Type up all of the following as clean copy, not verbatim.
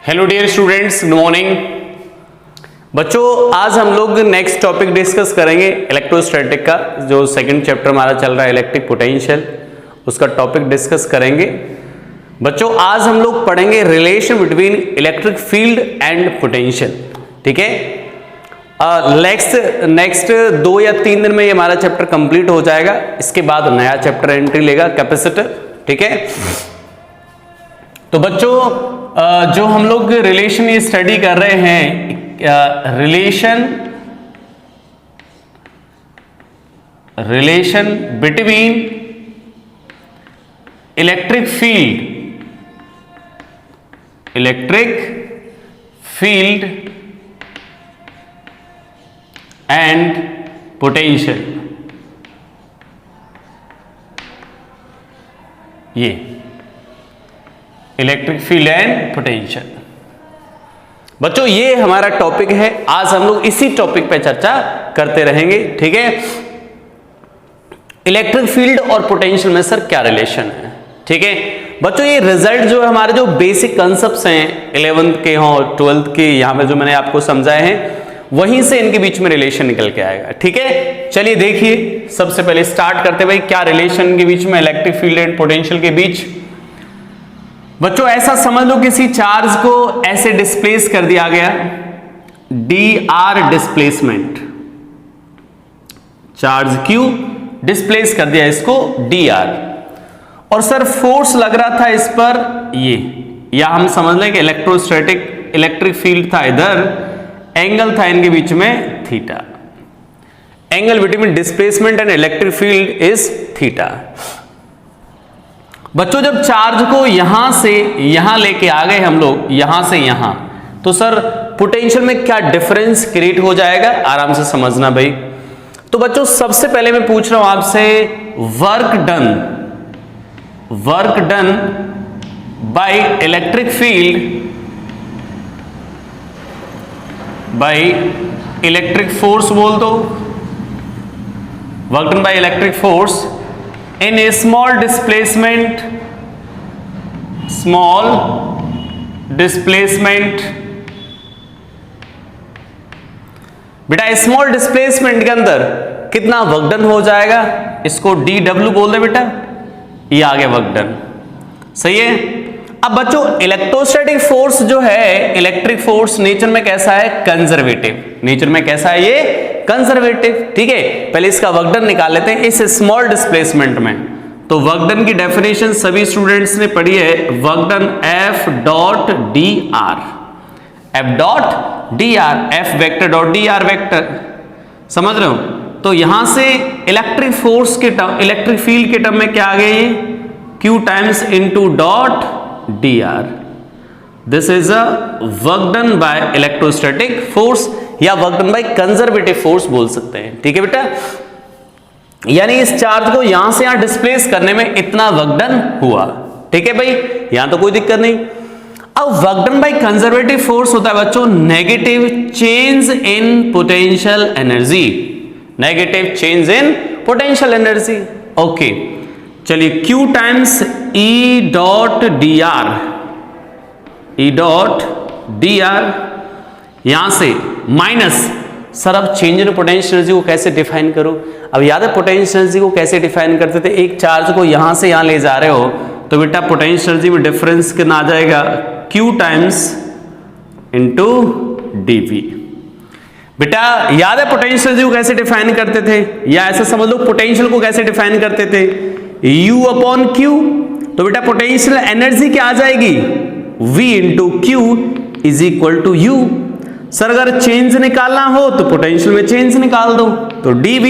Hello dear students, good morning. बच्चों, आज हम लोग नेक्स्ट टॉपिक डिस्कस करेंगे इलेक्ट्रोस्टैटिक का। जो सेकंड चैप्टर हमारा चल रहा है इलेक्ट्रिक पोटेंशियल, उसका टॉपिक डिस्कस करेंगे। बच्चों, आज हम लोग पढ़ेंगे relation between electric field and potential. ठीक है, नेक्स्ट 2 या 3 दिन में ये हमारा चैप्टर कंप्लीट हो जाएगा। इसके बाद नया चैप्टर एंट्री लेगा, कैपेसिटर। ठीक है, तो बच्चों जो हम लोग रिलेशन ये स्टडी कर रहे हैं, relation between electric field and potential. ये इलेक्ट्रिक फील्ड एंड पोटेंशियल। बच्चों, ये हमारा टॉपिक है। आज हम लोग इसी टॉपिक पे चर्चा करते रहेंगे। ठीक है, इलेक्ट्रिक फील्ड और पोटेंशियल में सर क्या रिलेशन है। ठीक है बच्चों, ये रिजल्ट जो है हमारे जो बेसिक कंसेप्ट्स हैं 11th के हो 12th के, यहां पे जो मैंने आपको समझाए हैं, वहीं से इनके बीच में रिलेशन निकल के आएगा। ठीक है, चलिए देखिए, सबसे पहले स्टार्ट करते भाई, क्या रिलेशन के बीच में इलेक्ट्रिक फील्ड एंड पोटेंशियल के बीच। बच्चों, ऐसा समझ लो किसी चार्ज को ऐसे डिस्प्लेस कर दिया गया, dr displacement, charge q displace कर दिया इसको dr, और सर फोर्स लग रहा था इस पर ये, या हम समझ लें कि इलेक्ट्रोस्टैटिक इलेक्ट्रिक फील्ड था इधर, एंगल था इनके बीच में theta. Angle between displacement and electric field is theta. बच्चों, जब चार्ज को यहां से यहां लेके आ गए हम लोग, यहां से यहां, तो सर पोटेंशियल में क्या डिफरेंस क्रिएट हो जाएगा, आराम से समझना भाई। तो बच्चों, सबसे पहले मैं पूछ रहा हूं आपसे, work done by electric field by electric force बोल दो, work done by electric force in a small displacement बेटा, स्मॉल डिस्प्लेसमेंट के अंदर कितना वर्क डन हो जाएगा, इसको dw बोल दे बेटा, ये आ गया वर्क डन। सही है। अब बच्चों, इलेक्ट्रोस्टैटिक फोर्स जो है, इलेक्ट्रिक फोर्स नेचर में कैसा है, कंजर्वेटिव। नेचर में कैसा है ये, कंजर्वेटिव। ठीक है, पहले इसका वर्क डन निकाल लेते हैं इस स्मॉल डिस्प्लेसमेंट में। तो वर्क डन की डेफिनेशन सभी स्टूडेंट्स ने पढ़ी है, work done F dot D r, F vector dot D r vector. समझ रहे हो। तो यहां से इलेक्ट्रिक फोर्स के टर्म, इलेक्ट्रिक फील्ड के टर्म में क्या आ गया, ये Q times into dot D r. This is a work done by electrostatic force, या work done by conservative force बोल सकते हैं। ठीक है बेटा, यानी इस चार्ज को यहां से यहां डिस्प्लेस करने में इतना वर्क डन हुआ। ठीक है भाई, यहां तो कोई दिक्कत नहीं। अब work done by conservative force होता है बच्चों negative change in potential energy, negative change in potential energy. Okay, चलिए Q times E dot D R, यहां से माइनस, सर अब चेंज इन पोटेंशियल एनर्जी को कैसे डिफाइन करो। अब याद है पोटेंशियल एनर्जी को कैसे डिफाइन करते थे, एक चार्ज को यहां से यहां ले जा रहे हो, तो बेटा पोटेंशियल एनर्जी में डिफरेंस कितना आ जाएगा, Q टाइम्स इंटू dV। बेटा याद है पोटेंशियल एनर्जी को कैसे डिफाइन करते थे, या ऐसे समझ लो पोटेंशियल को कैसे डिफाइन करते थे, U अपॉन Q। तो बेटा पोटेंशियल एनर्जी क्या आ जाएगी, V into Q is equal to U। Sir अगर चेंज निकालना हो तो पोटेंशियल में चेंज निकाल दो, तो dV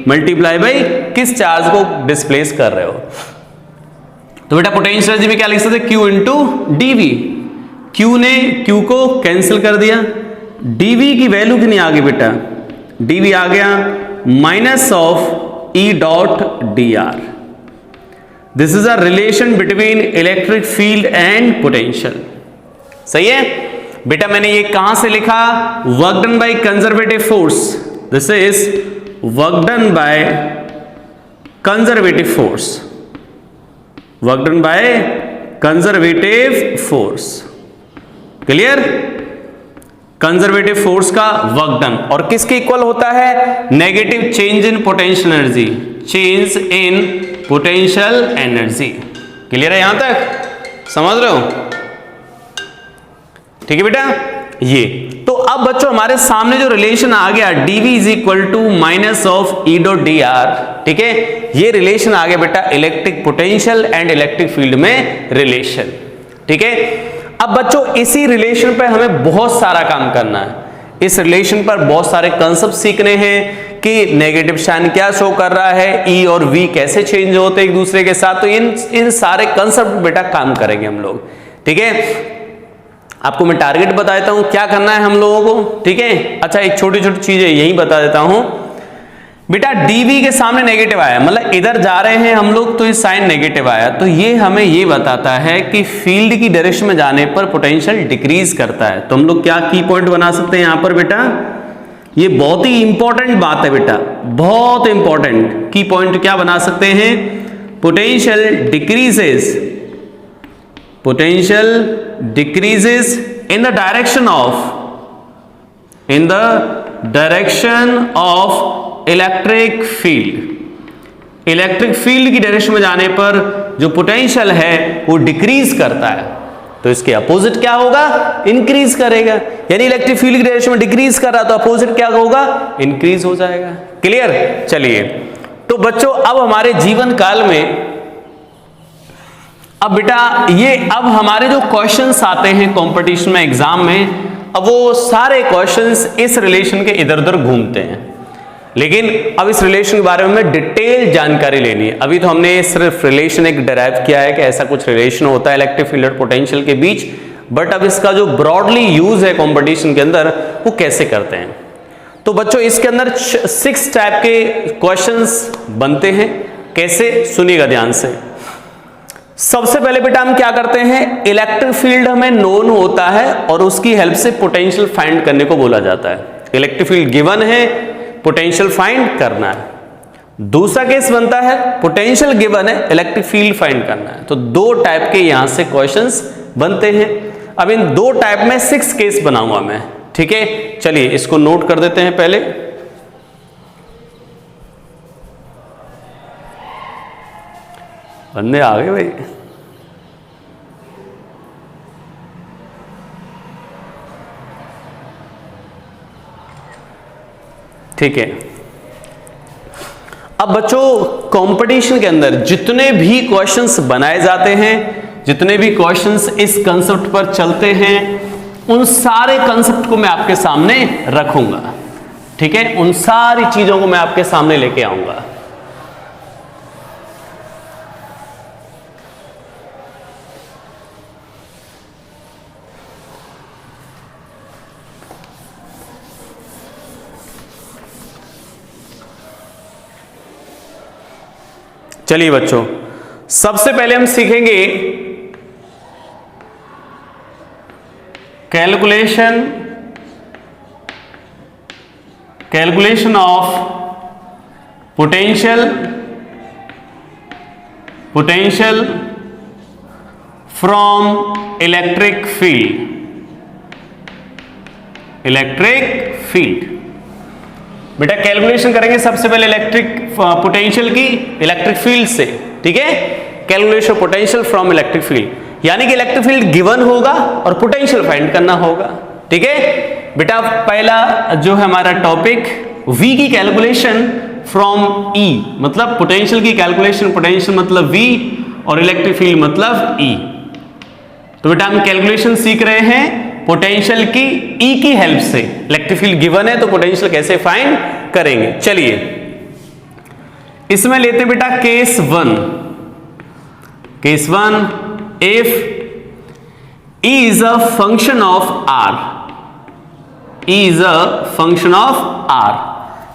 मल्टीप्लाई बाई किस चार्ज को डिस्प्लेस कर रहे हो। तो बेटा पोटेंशियल एनर्जी में क्या लिख सकते, Q इंटू dV। Q ने Q को कैंसिल कर दिया, dV की वैल्यू कितनी आ गई बेटा, dV आ गया minus of E dot D r. This is a relation between electric field and potential. सही है बेटा, मैंने ये कहां से लिखा, work done by conservative force, this is work done by conservative force, work done by conservative force. Clear, conservative force का work done, और किसके इक्वल होता है, negative change in potential energy, change in potential energy. Clear है, यहां तक समझ रहे हो, ठीक है बेटा। ये तो अब बच्चों हमारे सामने जो रिलेशन आ गया dv is equal to minus of E dot D R, ठीक है, ये रिलेशन आ गया बेटा electric potential and electric field में रिलेशन, ठीक है। अब बच्चों इसी रिलेशन पे हमें बहुत सारा काम करना है, इस रिलेशन पर बहुत सारे कंसेप्ट सीखने हैं कि नेगेटिव साइन क्या शो कर रहा है, ई और वी कैसे चेंज होते हैं एक दूसरे के साथ, तो इन सारे कंसेप्ट बेटा काम करेंगे हम लोग, ठीक है। आपको मैं टारगेट बता देता हूं क्या करना है हम लोगों को, ठीक है। अच्छा एक छोटी छोटी चीजें यही बता देता हूं बेटा, dv के सामने नेगेटिव आया, मतलब इधर जा रहे हैं हम लोग तो ये साइन नेगेटिव आया, तो ये हमें ये बताता है कि फील्ड की डायरेक्शन में जाने पर पोटेंशियल डिक्रीज करता है। तो हम लोग क्या की पॉइंट बना सकते हैं यहां पर बेटा, ये बहुत ही इंपॉर्टेंट बात है बेटा, बहुत इंपॉर्टेंट की पॉइंट क्या बना सकते हैं, potential decreases, potential decreases in the direction of, in the direction of electric field, electric field की डायरेक्शन में जाने पर जो पोटेंशियल है वो डिक्रीज करता है, तो इसके अपोजिट क्या होगा, इंक्रीज करेगा। यानी इलेक्ट्रिक फील्ड की डायरेक्शन में डिक्रीज कर रहा तो अपोजिट क्या होगा, इंक्रीज हो जाएगा। क्लियर, चलिए तो बच्चों अब हमारे जीवन काल में, अब बेटा ये अब हमारे जो क्वेश्चंस आते हैं कंपटीशन में एग्जाम में, अब वो सारे क्वेश्चंस इस रिलेशन के इधर उधर घूमते हैं, लेकिन अब इस रिलेशन के बारे में डिटेल जानकारी लेनी है। अभी तो हमने सिर्फ रिलेशन एक डिराइव किया है कि ऐसा कुछ रिलेशन होता है इलेक्ट्रिक फील्ड और पोटेंशियल के बीच, बट अब इसका जो ब्रॉडली यूज है कंपटीशन के अंदर वो कैसे करते हैं। तो बच्चों इसके अंदर 6 टाइप के क्वेश्चंस बनते हैं, कैसे सुनिएगा ध्यान से। सबसे पहले बेटा हम क्या करते हैं, इलेक्ट्रिक फील्ड हमें नोन होता है और उसकी हेल्प से पोटेंशियल फाइंड करने को बोला जाता है। इलेक्ट्रिक फील्ड गिवन है, पोटेंशियल फाइंड करना है। दूसरा केस बनता है पोटेंशियल गिवन है, इलेक्ट्रिक फील्ड फाइंड करना है। तो 2 टाइप के यहां से क्वेश्चंस बनते हैं। अब इन 2 टाइप में 6 केस बनाऊंगा मैं, ठीक है। चलिए इसको नोट कर देते हैं पहले। बंदे आ गए भाई, ठीक है। अब बच्चों कंपटीशन के अंदर जितने भी क्वेश्चंस बनाए जाते हैं, जितने भी क्वेश्चंस इस कंसेप्ट पर चलते हैं, उन सारे कंसेप्ट को मैं आपके सामने रखूंगा, ठीक है। उन सारी चीजों को मैं आपके सामने लेके आऊंगा। चलिए बच्चों सबसे पहले हम सीखेंगे calculation of potential from electric field. बेटा कैलकुलेशन करेंगे सबसे पहले इलेक्ट्रिक पोटेंशियल की इलेक्ट्रिक फील्ड से, ठीक है। Calculation potential from electric field, यानी कि इलेक्ट्रिक फील्ड गिवन होगा और पोटेंशियल फाइंड करना होगा, ठीक है। बेटा पहला जो है हमारा टॉपिक, V की कैलकुलेशन फ्रॉम E, मतलब पोटेंशियल की कैलकुलेशन, पोटेंशियल मतलब V और इलेक्ट्रिक फील्ड मतलब E। तो बेटा हम कैलकुलेशन सीख रहे हैं पोटेंशियल की E की हेल्प से। इलेक्ट्रिक फील्ड गिवन है तो पोटेंशियल कैसे फाइंड करेंगे। चलिए इसमें लेते हैं बेटा case 1, if E is a function of R, E is a function of R।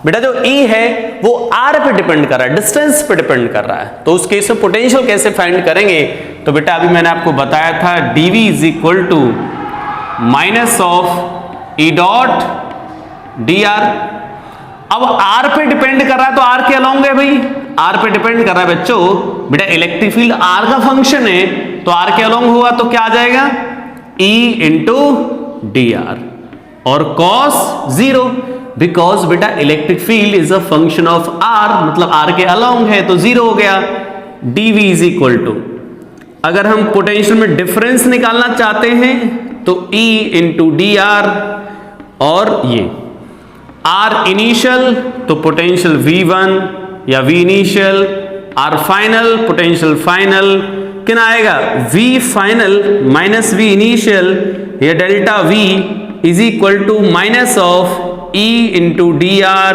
बेटा जो E है वो R पे डिपेंड कर रहा है, डिस्टेंस पे डिपेंड कर रहा है, तो उस केस में पोटेंशियल कैसे फाइंड करेंगे। तो बेटा अभी मैंने आपको बताया था dV is equal to minus of E dot dr। अब R पे डिपेंड कर रहा है तो R के अलोंग है भाई, R पे डिपेंड कर रहा है बच्चों। बेटा इलेक्ट्रिक फील्ड R का फंक्शन है तो R के अलोंग हुआ तो क्या आ जाएगा, ई इंटू डी आर, और कॉस 0, बिकॉज बेटा electric field is a function of R, मतलब आर के अलोंग है तो 0 हो गया। dv इज इक्वल टू, अगर हम पोटेंशियल में डिफरेंस निकालना चाहते हैं तो E इंटू डी आर, और ये R इनिशियल तो पोटेंशियल V1 या V initial, R final potential final, कितना आएगा V final minus V initial, या delta V is equal to minus of E into D r,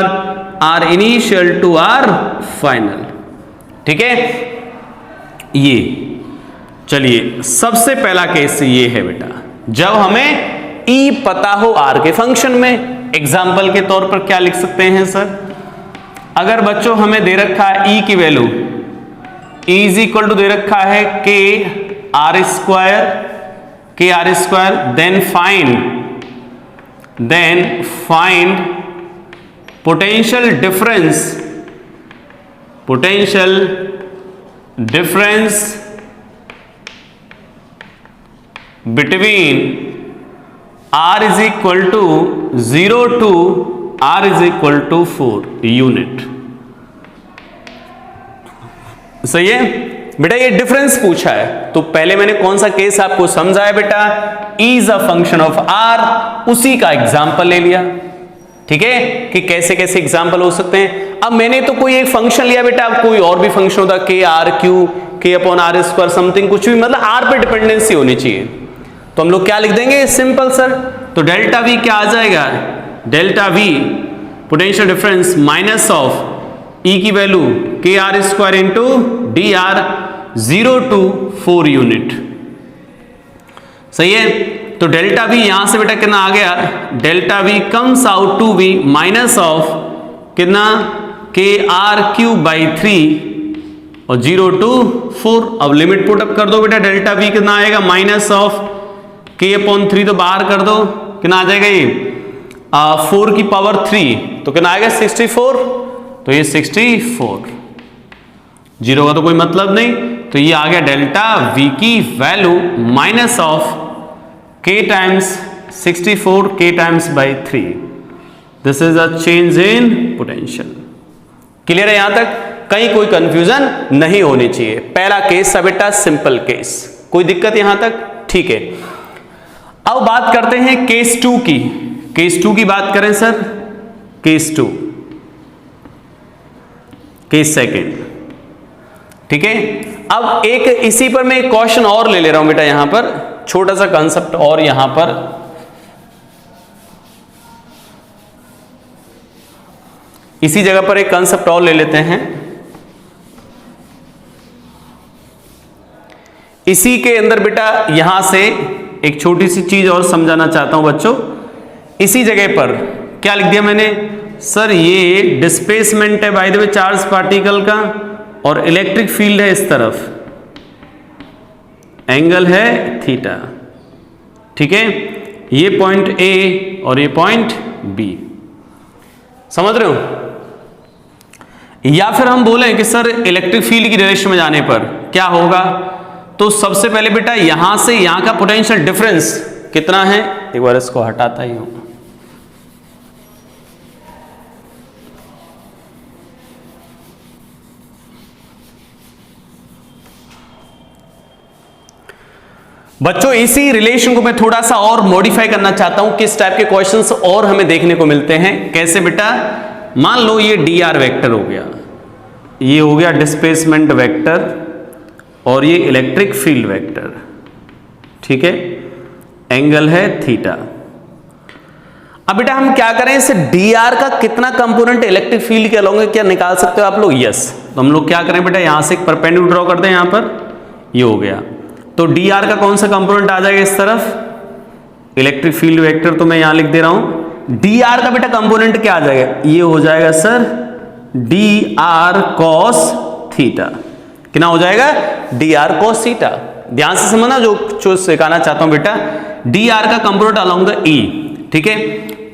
R initial to R final. ठीक है, ये चलिए सबसे पहला केस ये है बेटा, जब हमें E पता हो R के फंक्शन में। एग्जाम्पल के तौर पर क्या लिख सकते हैं सर, अगर बच्चों हमें दे रखा है E की value, E is equal to दे रखा है k r square, then find potential difference between R is equal to 0 to R is equal to 4 unit. सही है बेटा, ये डिफरेंस पूछा है तो पहले मैंने कौन सा केस आपको समझाया बेटा, E is a function of R, उसी का एग्जाम्पल ले लिया। ठीक है, कि कैसे कैसे एग्जाम्पल हो सकते हैं। अब मैंने तो कोई एक फंक्शन लिया बेटा, अब कोई और भी फंक्शन होता k r Q k upon r square something, कुछ भी, मतलब R पे डिपेंडेंसी होनी चाहिए, तो हम लोग क्या लिख देंगे, सिंपल सर। तो डेल्टा V क्या आ जाएगा, delta V potential difference minus of E की value k r square into D R 0 to 4 unit. सही है, तो डेल्टा V यहां से बेटा कितना आ गया, delta V comes out to be minus of कितना k r क्यूब बाई 3 और 0 टू 4। अब लिमिट पुट अप कर दो बेटा, डेल्टा V कितना आएगा, माइनस ऑफ k अपॉन 3 तो बाहर कर दो, कितना आ जाएगा ये 4 की पावर 3, तो कितना आएगा 64, तो ये 64, 0 का तो कोई मतलब नहीं, तो ये आ गया डेल्टा V की value minus of k times 64 k times by 3। This is a change in potential. Clear है यहां तक, कहीं कोई कंफ्यूजन नहीं होनी चाहिए। पहला केस है बेटा सिंपल केस, कोई दिक्कत यहां तक, ठीक है। अब बात करते हैं केस 2 की। केस 2 की बात करें सर, केस 2, केस सेकंड, ठीक है। अब एक इसी पर मैं एक क्वेश्चन और ले ले रहा हूं बेटा, यहां पर छोटा सा कंसेप्ट और यहां पर इसी जगह पर एक कंसेप्ट और ले लेते हैं। इसी के अंदर बेटा यहां से एक छोटी सी चीज और समझाना चाहता हूं बच्चों। इसी जगह पर क्या लिख दिया मैंने सर, ये डिस्प्लेसमेंट है by the way charge particle का, और इलेक्ट्रिक फील्ड है इस तरफ, एंगल है थीटा, ठीक है। ये पॉइंट ए और ये पॉइंट बी, समझ रहे हो। या फिर हम बोलें कि सर इलेक्ट्रिक फील्ड की डायरेक्शन में जाने पर क्या होगा, तो सबसे पहले बेटा यहां से यहां का पोटेंशियल डिफरेंस कितना है, एक बार इसको हटाता ही हूं। बच्चों इसी रिलेशन को मैं थोड़ा सा और मॉडिफाई करना चाहता हूं, किस टाइप के क्वेश्चंस और हमें देखने को मिलते हैं। कैसे बेटा, मान लो ये डी आर वेक्टर हो गया, ये हो गया डिस्प्लेसमेंट वेक्टर, और ये इलेक्ट्रिक फील्ड वेक्टर, ठीक है, एंगल है थीटा। अब बेटा हम क्या करें, इस डी आर का कितना कंपोनेंट इलेक्ट्रिक फील्ड के अलोंग है, क्या निकाल सकते हो आप लोग, यस। तो हम लोग क्या करें बेटा, यहां से एक परपेंडिकुलर ड्रॉ करते हैं, यहां पर ये हो गया, तो डी आर का कौन सा कंपोनेंट आ जाएगा इस तरफ, इलेक्ट्रिक फील्ड वेक्टर, तो मैं यहां लिख दे रहा हूं। डी आर का बेटा कंपोनेंट क्या आ जाएगा, ये हो जाएगा sir D R cos theta. कितना हो जाएगा, डी आर कॉस थीटा। ध्यान से समझना जो सिखाना चाहता हूं बेटा, डी आर का कंपोनेंट अलोंग द ई, ठीक है।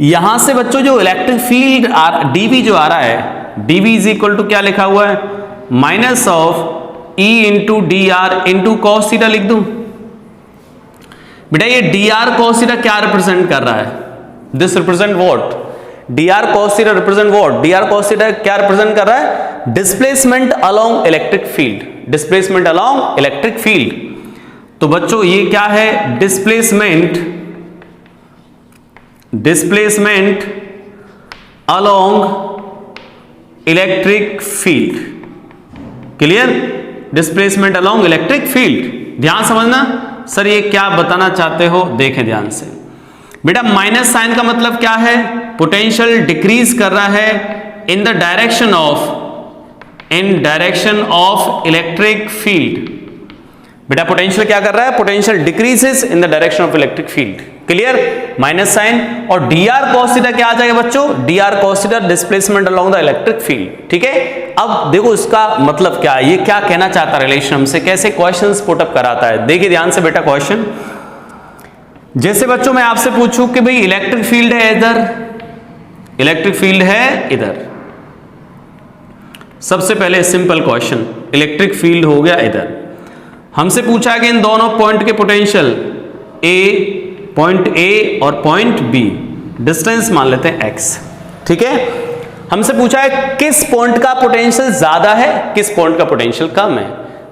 यहां से बच्चों जो इलेक्ट्रिक फील्ड डीवी जो आ रहा है, डीवी इज इक्वल टू क्या लिखा हुआ है, minus of E into D R into cos theta लिख दूं बेटा ये dr cos थीटा क्या रिप्रेजेंट कर रहा है? This represent what? dr cos theta represent what? dr cos theta क्या रिप्रेजेंट कर रहा है? Displacement along electric field, displacement along electric field. तो बच्चों ये क्या है? Displacement, displacement along electric field. Clear? Displacement along electric field. ध्यान समझना सर ये क्या बताना चाहते हो, देखें ध्यान से। बेटा माइनस साइन का मतलब क्या है? पोटेंशियल डिक्रीज कर रहा है in the direction of, in direction of electric field. बेटा पोटेंशियल क्या कर रहा है? Potential decreases in the direction of electric field. Clear? Minus sign और dr cos थीटा क्या आ जाएगा बच्चों? dr cos theta displacement along the electric field. ठीक है, अब देखो इसका मतलब क्या है, ये क्या कहना चाहता है रिलेशन हमसे, कैसे क्वेश्चंस पुटअप कराता है। देखिए ध्यान से बेटा क्वेश्चन, जैसे बच्चों मैं आपसे पूछूं कि भाई इलेक्ट्रिक फील्ड है इधर, इलेक्ट्रिक फील्ड है इधर। सबसे पहले सिंपल क्वेश्चन, इलेक्ट्रिक फील्ड हो गया इधर, हमसे पूछा है कि इन दोनों पॉइंट के पोटेंशियल पॉइंट ए और पॉइंट बी, डिस्टेंस मान लेते हैं x। ठीक है, हमसे पूछा है किस पॉइंट का पोटेंशियल ज्यादा है, किस पॉइंट का पोटेंशियल कम है।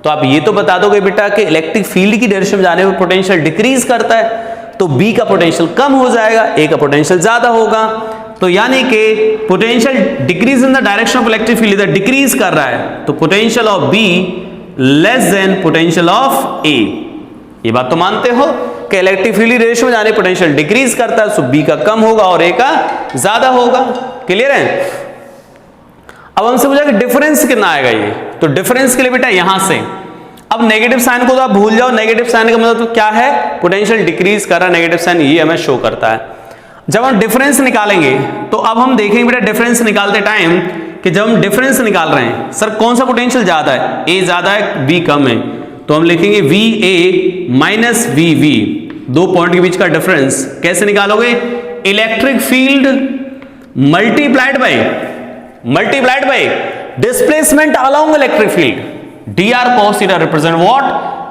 तो आप ये तो बता दोगे बेटा कि इलेक्ट्रिक फील्ड की डायरेक्शन में जाने पर पोटेंशियल डिक्रीज करता है, तो B का पोटेंशियल कम हो जाएगा, A का पोटेंशियल ज्यादा होगा। तो यानी कि potential decrease in the direction of electric field इधर डिक्रीज कर रहा है, तो potential of B less than potential of A। ये बात तो मानते हो कि इलेक्ट्रिक फील्ड डायरेक्शन में जाने पोटेंशियल डिक्रीज करता है, सो B का कम होगा और A का ज्यादा होगा। क्लियर है? अब हमसे पूछा कि डिफरेंस कितना आएगा ये, तो डिफरेंस के लिए बेटा यहां से अब नेगेटिव साइन को तो आप भूल जाओ, नेगेटिव साइन का मतलब तो क्या है? पोटेंशियल डिक्रीज कर रहा है, नेगेटिव साइन ये हमें शो करता है। जब हम डिफरेंस निकालेंगे तो अब हम देखेंगे बेटा डिफरेंस निकालते टाइम कि जब हम डिफरेंस निकाल रहे हैं सर कौन सा पोटेंशियल ज्यादा है? A ज्यादा है, B कम है, तो हम लिखेंगे VA माइनस VV, दो पॉइंट के बीच का डिफरेंस। कैसे निकालोगे? Electric field multiplied by displacement along electric field. dr cos theta represent what?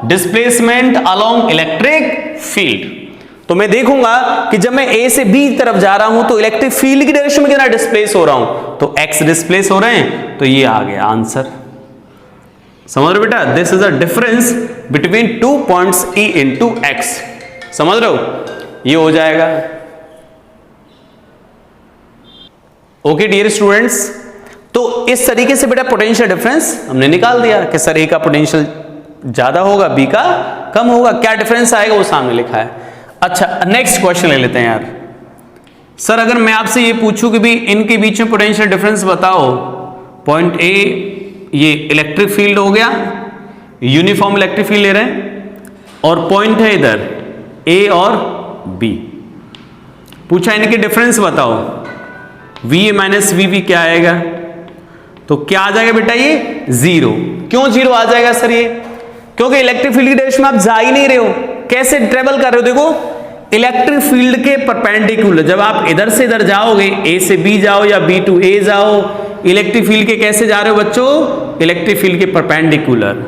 Displacement along electric field. तो मैं देखूंगा कि जब मैं A से B तरफ जा रहा हूं तो इलेक्ट्रिक फील्ड की डायरेक्शन में कितना डिस्प्लेस हो रहा हूं, तो x डिस्प्लेस हो रहे हैं, तो ये आ गया आंसर। समझ रहे हो बेटा? This is a difference between two points E into x। समझ रहे हो? ये हो जाएगा। ओके डियर स्टूडेंट्स, तो इस तरीके से बेटा पोटेंशियल डिफरेंस हमने निकाल दिया कि सर A का पोटेंशियल ज्यादा होगा, B का कम होगा। क्या डिफरेंस आएगा वो सामने लिखा है। अच्छा नेक्स्ट क्वेश्चन ले लेते हैं यार। सर अगर मैं आपसे ये पूछूं कि भाई इनके बीच में पोटेंशियल डिफरेंस बताओ, पॉइंट A ये इलेक्ट्रिक फील्ड हो गया, यूनिफॉर्म इलेक्ट्रिक फील्ड ले रहे हैं, और पॉइंट है इधर A और B, पूछा इनके डिफरेंस बताओ, VA माइनस VB क्या आएगा? तो क्या आ जाएगा बेटा? ये जीरो। क्यों जीरो आ जाएगा सर? ये क्योंकि इलेक्ट्रिक फील्ड की डायरेक्शन में आप जा ही नहीं रहे हो, कैसे ट्रेवल कर रहे हो? देखो इलेक्ट्रिक फील्ड के परपेंडिकुलर, जब आप इधर से इधर जाओगे, A से B जाओ या B टू A जाओ, इलेक्ट्रिक फील्ड के कैसे जा रहे हो बच्चों? इलेक्ट्रिक फील्ड के परपेंडिकुलर।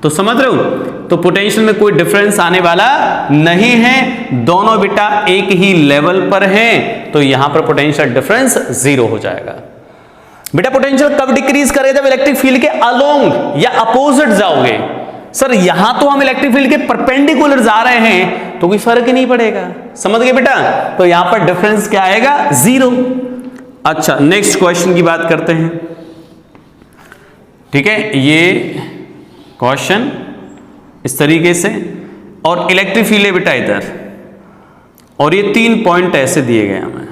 तो समझ रहे हो? तो पोटेंशियल में कोई डिफरेंस आने वाला नहीं है, दोनों बेटा एक ही लेवल पर हैं, तो यहां पर पोटेंशियल डिफरेंस जीरो हो जाएगा। बेटा पोटेंशियल कब डिक्रीज करेगा? जब इलेक्ट्रिक फील्ड के अलोंग या अपोजिट जाओगे। सर यहां तो हम इलेक्ट्रिक फील्ड के परपेंडिकुलर जा रहे हैं तो कोई फर्क ही नहीं पड़ेगा। समझ गए बेटा? तो यहां पर डिफरेंस क्या आएगा? जीरो। अच्छा नेक्स्ट क्वेश्चन की बात करते हैं। ठीक है, ये क्वेश्चन इस तरीके से, और इलेक्ट्रिक फील्ड है बेटा इधर, और ये तीन पॉइंट ऐसे दिए गए हमें।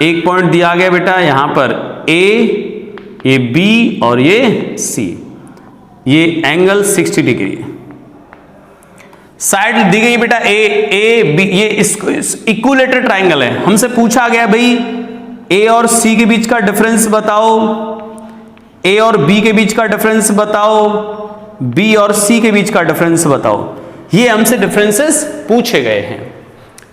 एक पॉइंट दिया गया बेटा यहां पर A, ये B और ये C, ये एंगल 60 डिग्री है। साइड दी गई बेटा A B, ये इक्विलेटरल ट्राइंगल है। हमसे पूछा गया भाई A और C के बीच का डिफरेंस बताओ, A और B के बीच का डिफरेंस बताओ, B और C के बीच का डिफरेंस बताओ। ये हमसे डिफरेंसेस पूछे गए हैं।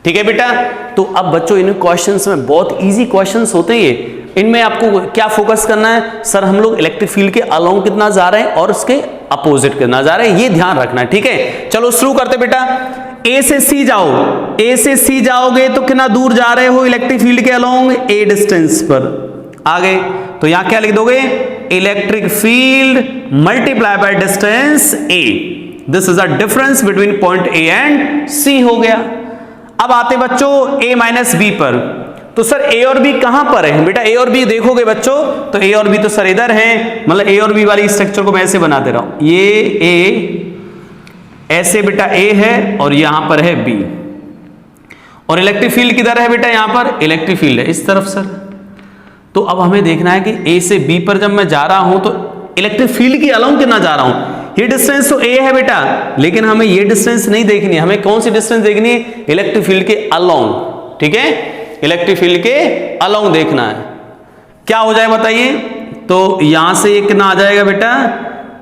ठीक है बेटा? तो अब बच्चों इन क्वेश्चंस में बहुत इजी क्वेश्चंस होते हैं ये, इनमें आपको क्या फोकस करना है? सर हम लोग इलेक्ट्रिक फील्ड के अलोंग कितना जा रहे हैं और उसके अपोजिट कितना जा रहे हैं, ये ध्यान रखना है। ठीक है, चलो शुरू करते बेटा। ए से सी जाओ, ए से सी जाओगे तो कितना दूर जा रहे हो इलेक्ट्रिक फील्ड के अलोंग, ए डिस्टेंस पर आगे। तो यहां क्या लिख दोगे, electric field multiply by distance a, this is a difference between point A and C हो गया। अब आते बच्चों ए माइनस बी पर, तो सर ए और बी कहां पर है बेटा, ए और बी देखोगे बच्चों तो ए और बी तो सर इधर है, मतलब ए और बी वाली स्ट्रक्चर को मैं ऐसे बना दे रहा हूं, ये ए ऐसे बेटा ए है और यहां पर है बी, और इलेक्ट्रिक फील्ड किधर है बेटा, यहां पर इलेक्ट्रिक फील्ड है इस तरफ सर। तो अब हमें देखना है कि ए से बी पर जब मैं जा रहा हूं तो इलेक्ट्रिक फील्ड की अलोंग कितना जा रहा हूं, ये डिस्टेंस तो ए है बेटा, लेकिन हमें ये डिस्टेंस नहीं देखनी है, हमें कौन सी डिस्टेंस देखनी है, इलेक्ट्रिक फील्ड के अलोंग, ठीक है, इलेक्ट्रिक फील्ड के अलोंग देखना है। क्या हो जाए बताइए, तो यहां से ये कितना आ जाएगा बेटा,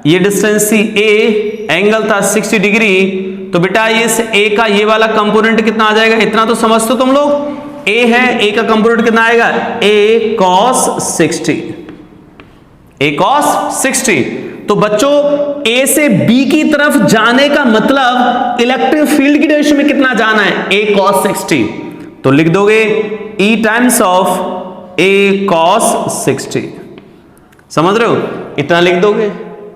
ये डिस्टेंस थी ए, एंगल था 60 डिग्री, तो बेटा ये ए का ये वाला कंपोनेंट कितना आ जाएगा, इतना तो समझते हो तुम लोग, ए है, ए का कंपोनेंट कितना आएगा, ए cos 60, ए cos 60। तो बच्चों ए से बी की तरफ जाने का मतलब इलेक्ट्रिक फील्ड की डायरेक्शन में कितना जाना है, ए cos 60, तो लिख दोगे E times of A cos 60, समझ रहे हो, इतना लिख दोगे,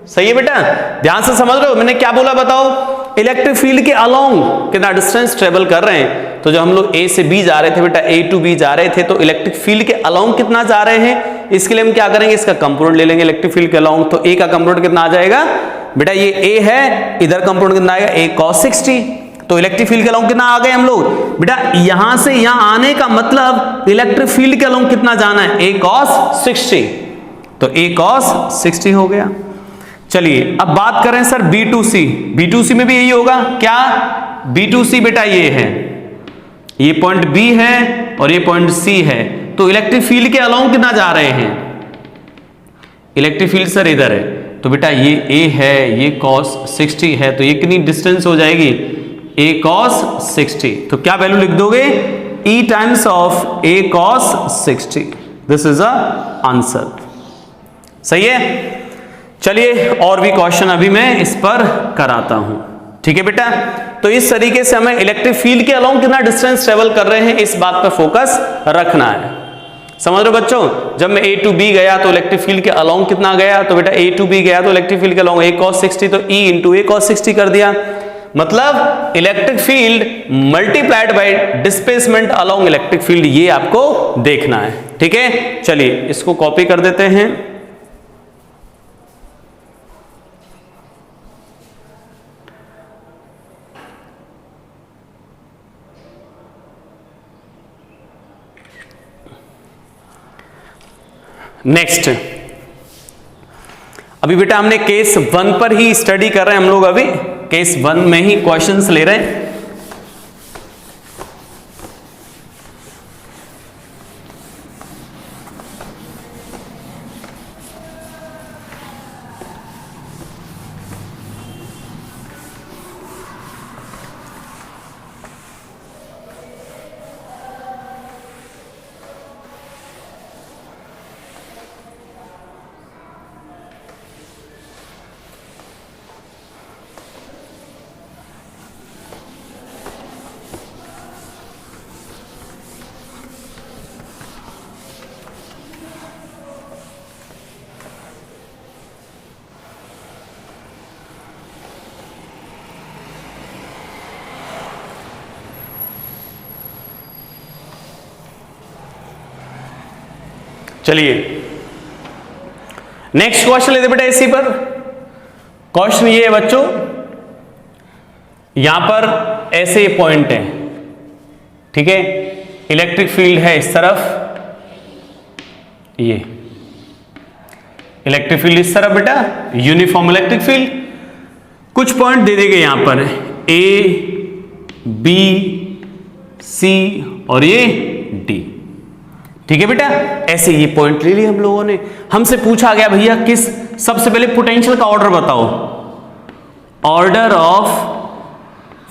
सही है बेटा, ध्यान से समझ रहे हो मैंने क्या बोला बताओ, इलेक्ट्रिक फील्ड के अलोंग कितना डिस्टेंस ट्रेवल कर रहे हैं, तो जब हम लोग ए से बी जा रहे थे बेटा, ए टू बी जा रहे थे, तो इलेक्ट्रिक फील्ड के अलोंग कितना जा रहे हैं, इसके लिए हम क्या करेंगे, इसका कंपोनेंट ले लेंगे इलेक्ट्रिक फील्ड के अलोंग, तो ए का कंपोनेंट कितना आ जाएगा बेटा, ये ए है, इधर कंपोनेंट कितना आएगा, ए cos 60, तो इलेक्ट्रिक फील्ड के अलोंग कितना आ गए हम लोग बेटा, यहां से यहां आने का मतलब इलेक्ट्रिक फील्ड के अलोंग कितना जाना है, ए cos 60, तो ए cos 60 हो गया। चलिए अब बात करें सर B2C, B2C में भी यही होगा क्या, B2C बेटा ये है, ये पॉइंट B है और ये पॉइंट C है, तो इलेक्ट्रिक फील्ड के अलोंग कितना जा रहे हैं, इलेक्ट्रिक फील्ड सर इधर है, तो बेटा ये A है, ये cos 60 है, तो ये कितनी डिस्टेंस हो जाएगी, A cos 60, तो क्या वैल्यू लिख दोगे, E times of A cos 60, this is a answer, सही है। चलिए और भी क्वेश्चन अभी मैं इस पर कराता हूं, ठीक है बेटा। तो इस तरीके से हमें इलेक्ट्रिक फील्ड के अलोंग कितना डिस्टेंस ट्रेवल कर रहे हैं इस बात पर फोकस रखना है, समझ रहे हो बच्चों। जब मैं ए टू बी गया तो इलेक्ट्रिक फील्ड के अलोंग कितना गया, तो बेटा ए टू बी गया तो इलेक्ट्रिक फील्ड के अलोंग ए cos 60, तो E इंटू ए cos 60 कर दिया, मतलब electric field multiplied by displacement along electric field, ये आपको देखना है, ठीक है। चलिए इसको कॉपी कर देते हैं, नेक्स्ट अभी बेटा हमने केस 1 पर ही स्टडी कर रहे हैं हम लोग, अभी केस 1 में ही क्वेश्चंस ले रहे हैं। चलिए नेक्स्ट क्वेश्चन लेते बेटा इसी पर। क्वेश्चन ये है बच्चों, यहां पर ऐसे पॉइंट है, ठीक है, इलेक्ट्रिक फील्ड है इस तरफ, ये इलेक्ट्रिक फील्ड इस तरफ बेटा, यूनिफॉर्म इलेक्ट्रिक फील्ड, कुछ पॉइंट दे देंगे यहां पर A B C और ये D, ठीक है बेटा। ऐसे ये पॉइंट ले लिए हम लोगों ने, हमसे पूछा गया भैया किस, सबसे पहले पोटेंशियल का ऑर्डर बताओ, order of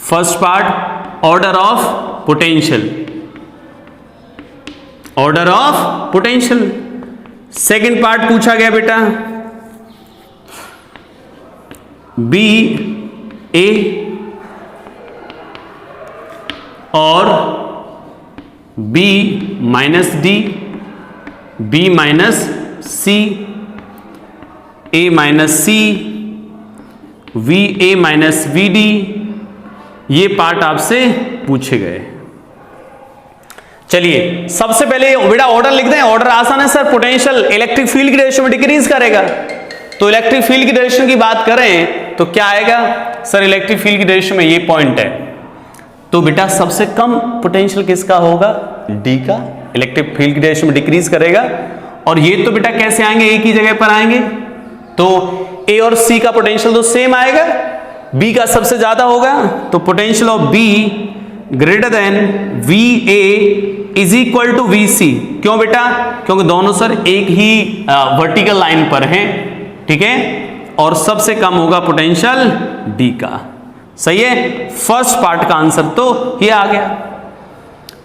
first part, order of potential, order of potential. Second part पूछा गया बेटा B A और B minus D, B minus C, A minus C, VA minus VD, ये पार्ट आपसे पूछे गए। चलिए सबसे पहले बेटा ऑर्डर लिख दें। ऑर्डर आसान है सर, पोटेंशियल इलेक्ट्रिक फील्ड की डायरेक्शन में डिक्रीज करेगा। तो इलेक्ट्रिक फील्ड की डायरेक्शन की बात करें तो क्या आएगा सर, इलेक्ट्रिक फील्ड की डायरेक्शन में ये पॉइंट है, तो बेटा सबसे कम पोटेंशियल किसका होगा, डी का। इलेक्ट्रिक फील्ड की डायरेक्शन में डिक्रीज करेगा। और ये तो बेटा कैसे आएंगे, एक ही जगह पर आएंगे, तो ए और सी का पोटेंशियल तो सेम आएगा, बी का सबसे ज्यादा होगा, तो potential of B greater than V A is equal to V C. क्यों बेटा, क्योंकि दोनों सर एक ही वर्टिकल लाइन पर हैं, ठीक है, और सबसे कम होगा पोटेंशियल डी का। सही है, फर्स्ट पार्ट का आंसर तो ये आ गया।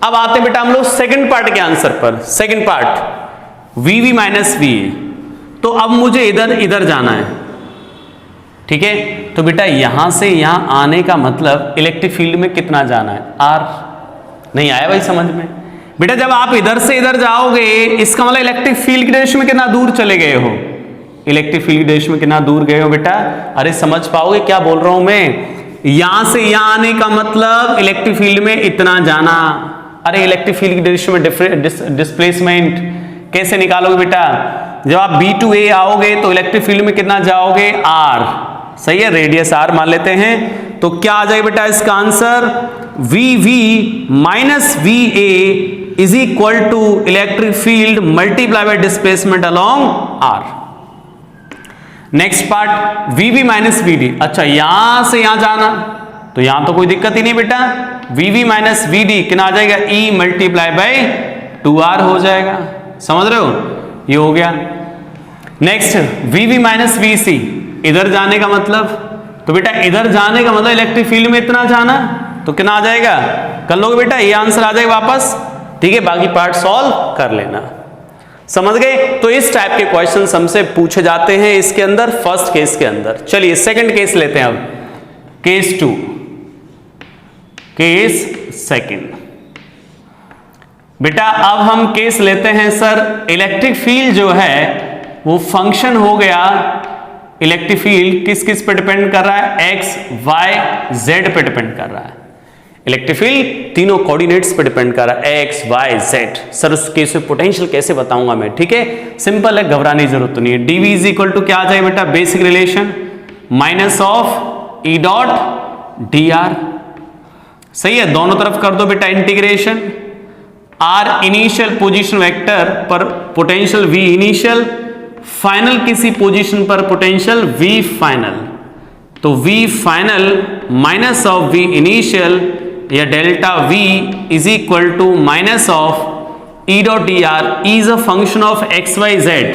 अब आते बेटा हम लोग सेकंड पार्ट के आंसर पर। Second part V V minus V A, तो अब मुझे इधर इधर जाना है, ठीक है, तो बेटा यहां से यहां आने का मतलब इलेक्ट्रिक फील्ड में कितना जाना है, आर। नहीं आया भाई समझ में बेटा, जब आप इधर से इधर जाओगे इसका मतलब इलेक्ट्रिक फील्ड की डायरेक्शन में कितना दूर चले गए हो, इलेक्ट्रिक फील्ड की डायरेक्शन में कितना दूर गए हो बेटा। अरे समझ पाओगे क्या बोल रहा हूं मैं, यहां से यहां आने का मतलब इलेक्ट्रिक फील्ड में इतना जाना। अरे इलेक्ट्रिक फील्ड की डायरेक्शन में डिस्प्लेसमेंट कैसे निकालोगे बेटा, जब आप B to A आओगे तो इलेक्ट्रिक फील्ड में कितना जाओगे, R। सही है, रेडियस R मान लेते हैं, तो क्या आ जाएगा बेटा इसका answer, VV minus VA is equal to electric field multiply by displacement along R। Next part VV minus VD, अच्छा यहां से यहां जाना, तो यहां तो कोई दिक्कत ही नहीं बेटा, VV माइनस VD कितना आ जाएगा, E मल्टीप्लाई बाय 2R हो जाएगा। समझ रहे हो, ये हो गया। नेक्स्ट VV माइनस VC, इधर जाने का मतलब, तो बेटा इधर जाने का मतलब इलेक्ट्रिक फील्ड में इतना जाना, तो कितना आ जाएगा, कर लोगे बेटा, ये आंसर आ जाएगा वापस, ठीक है, बाकी पार्ट सॉल्व कर लेना। समझ गए, तो इस टाइप के क्वेश्चन हमसे पूछे जाते हैं इसके अंदर, फर्स्ट केस के अंदर। चलिए सेकंड केस लेते हैं अब, केस 2, केस सेकंड। बेटा अब हम केस लेते हैं सर, इलेक्ट्रिक फील्ड जो है वो फंक्शन हो गया, इलेक्ट्रिक फील्ड किस किस पे डिपेंड कर रहा है, एक्स वाई जेड पे डिपेंड कर रहा है। इलेक्ट्रिक फील्ड तीनों कोऑर्डिनेट्स पे डिपेंड कर रहा है, एक्स वाई जेड। सर उस केस में पोटेंशियल कैसे बताऊंगा मैं, ठीक है, सिंपल है, घबराने की जरूरत नहीं है। डीवी इज इक्वल टू क्या आ जाएगा बेटा, basic relation minus of E dot D r. सही है, दोनों तरफ कर दो बेटा integration, r initial position vector पर पोटेंशियल वी इनिशियल, फाइनल किसी पोजीशन पर पोटेंशियल वी फाइनल, तो V final minus of V initial या delta V is equal to minus of E dot D r, is a function of x y z.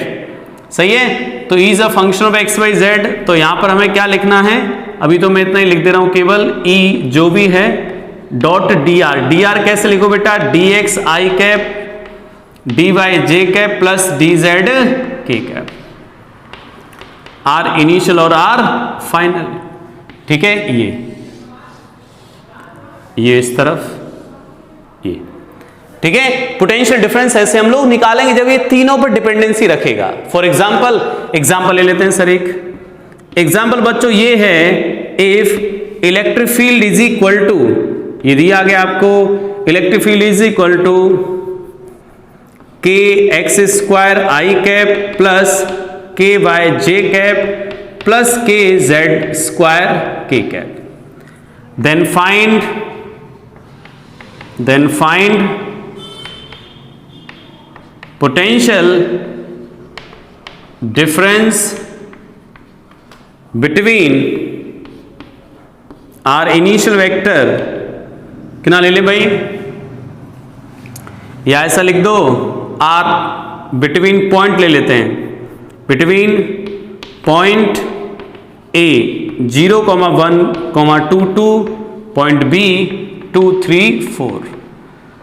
सही है, तो is a function of x y Z, तो यहां पर हमें क्या लिखना है, अभी तो मैं इतना ही लिख दे रहा हूं केवल, ई जो भी है dot D r. D are कैसे लिखो बेटा, D x i cap D y J cap plus d z k cap, are initial और आर फाइनल, ठीक है, ये इस तरफ ये, ठीक है। पोटेंशियल डिफरेंस ऐसे हम लोग निकालेंगे जब ये तीनों पर डिपेंडेंसी रखेगा। फॉर एग्जांपल ले लेते हैं सर, एक एग्जांपल बच्चों ये है, if electric field is equal to, ये दिया गया आपको, electric field is equal to K x square I cap plus के वाई जे कैप प्लस के जेड स्क्वायर के cap, then find potential difference between R initial vector, कितना ले ले भाई, या ऐसा लिख दो, आर बिटवीन पॉइंट ले लेते हैं, between point A 0,1,2,2 point B 2,3,4।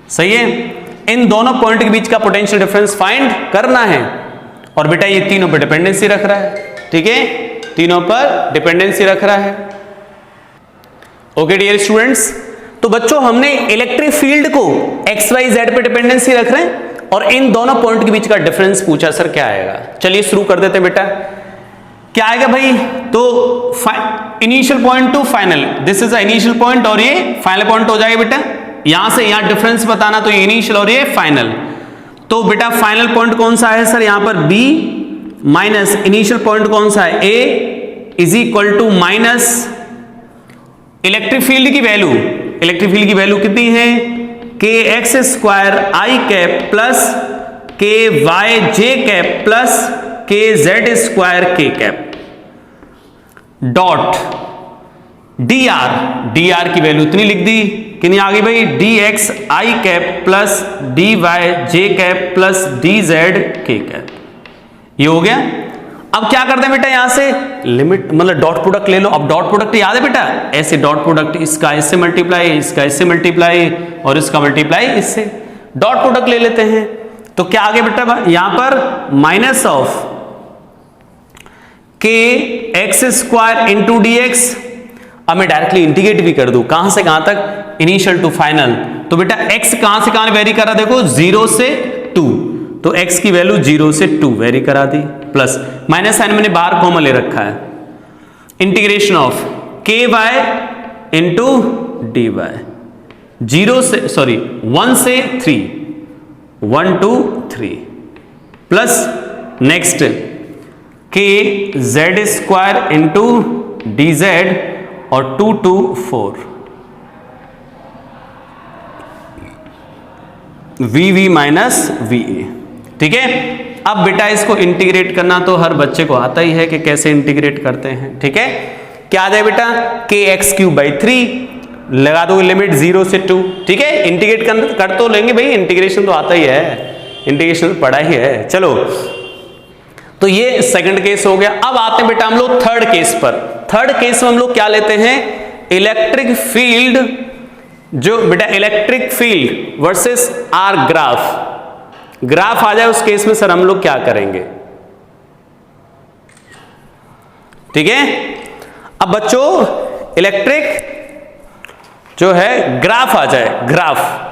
सही है, इन दोनों पॉइंट के बीच का पोटेंशियल डिफरेंस फाइंड करना है, और बेटा ये तीनों पर डिपेंडेंसी रख रहा है, ठीक है, तीनों पर डिपेंडेंसी रख रहा है। ओके डियर स्टूडेंट्स, तो तो बच्चों हमने इलेक्ट्रिक फील्ड को एक्स वाई जेड पे डिपेंडेंसी रख रहे हैं और इन दोनों पॉइंट के बीच का डिफरेंस पूछा सर क्या आएगा। चलिए शुरू कर देते हैं बेटा, क्या आएगा भाई, तो initial point two final, this is initial point और ये फाइनल पॉइंट हो जाएगा बेटा। यहां से यहां डिफरेंस बताना, तो ये इनिशियल और ये फाइनल। तो बेटा फाइनल पॉइंट कौन सा है सर, यहां पर बी माइनस इनिशियल पॉइंट कौन सा है, A is equal to minus electric field की वैल्यू, इलेक्ट्रिक फील्ड की वैल्यू कितनी है, के एक्स स्क्वायर आई कैप प्लस के वाई जे कैप प्लस के जेड स्क्वायर के cap dot D r, d r की वैल्यू इतनी लिख दी, कितनी आ गई भाई, d x i cap plus d y J cap plus d z k cap, ये हो गया। अब क्या करते हैं बेटा, यहां से लिमिट मतलब डॉट प्रोडक्ट ले लो। अब डॉट प्रोडक्ट याद है बेटा, ऐसे डॉट प्रोडक्ट इसका इससे मल्टीप्लाई, इसका इससे मल्टीप्लाई और इसका मल्टीप्लाई इससे, डॉट प्रोडक्ट ले लेते हैं। तो क्या आ गया बेटा, यहां पर माइनस ऑफ के x square into D x. अब मैं डायरेक्टली इंटीग्रेट भी कर दूं, कहां से कहां तक, इनिशियल टू फाइनल। तो बेटा x कहां से कहां वेरी करा, देखो 0 से 2, तो x की वैल्यू 0 से 2 वेरी करा दी, प्लस माइनस साइन मैंने बाहर कॉमन ले रखा है, integration of K Y into D Y, 0 से 1 से 3, 1 to 3 plus next K Z square into D Z और 2 to 4 V V minus V A. ठीक है, अब बेटा इसको इंटीग्रेट करना तो हर बच्चे को आता ही है कि कैसे इंटीग्रेट करते हैं। ठीक है, क्या आ जाए बेटा, के एक्स क्यूब बाई 3 लगा दो लिमिट 0 से 2। ठीक है, इंटीग्रेट कर तो लेंगे भाई, इंटीग्रेशन तो आता ही है, इंटीग्रेशन तो पढ़ा ही है। चलो, तो ये सेकंड केस हो गया। अब आते हैं बेटा हम लोग थर्ड केस पर। थर्ड केस में हम लोग क्या लेते हैं, इलेक्ट्रिक फील्ड, जो बेटा electric field versus are graph, graph आ जाए उस केस में सर हम लोग क्या करेंगे। ठीक है, अब बच्चों इलेक्ट्रिक जो है ग्राफ आ जाए, ग्राफ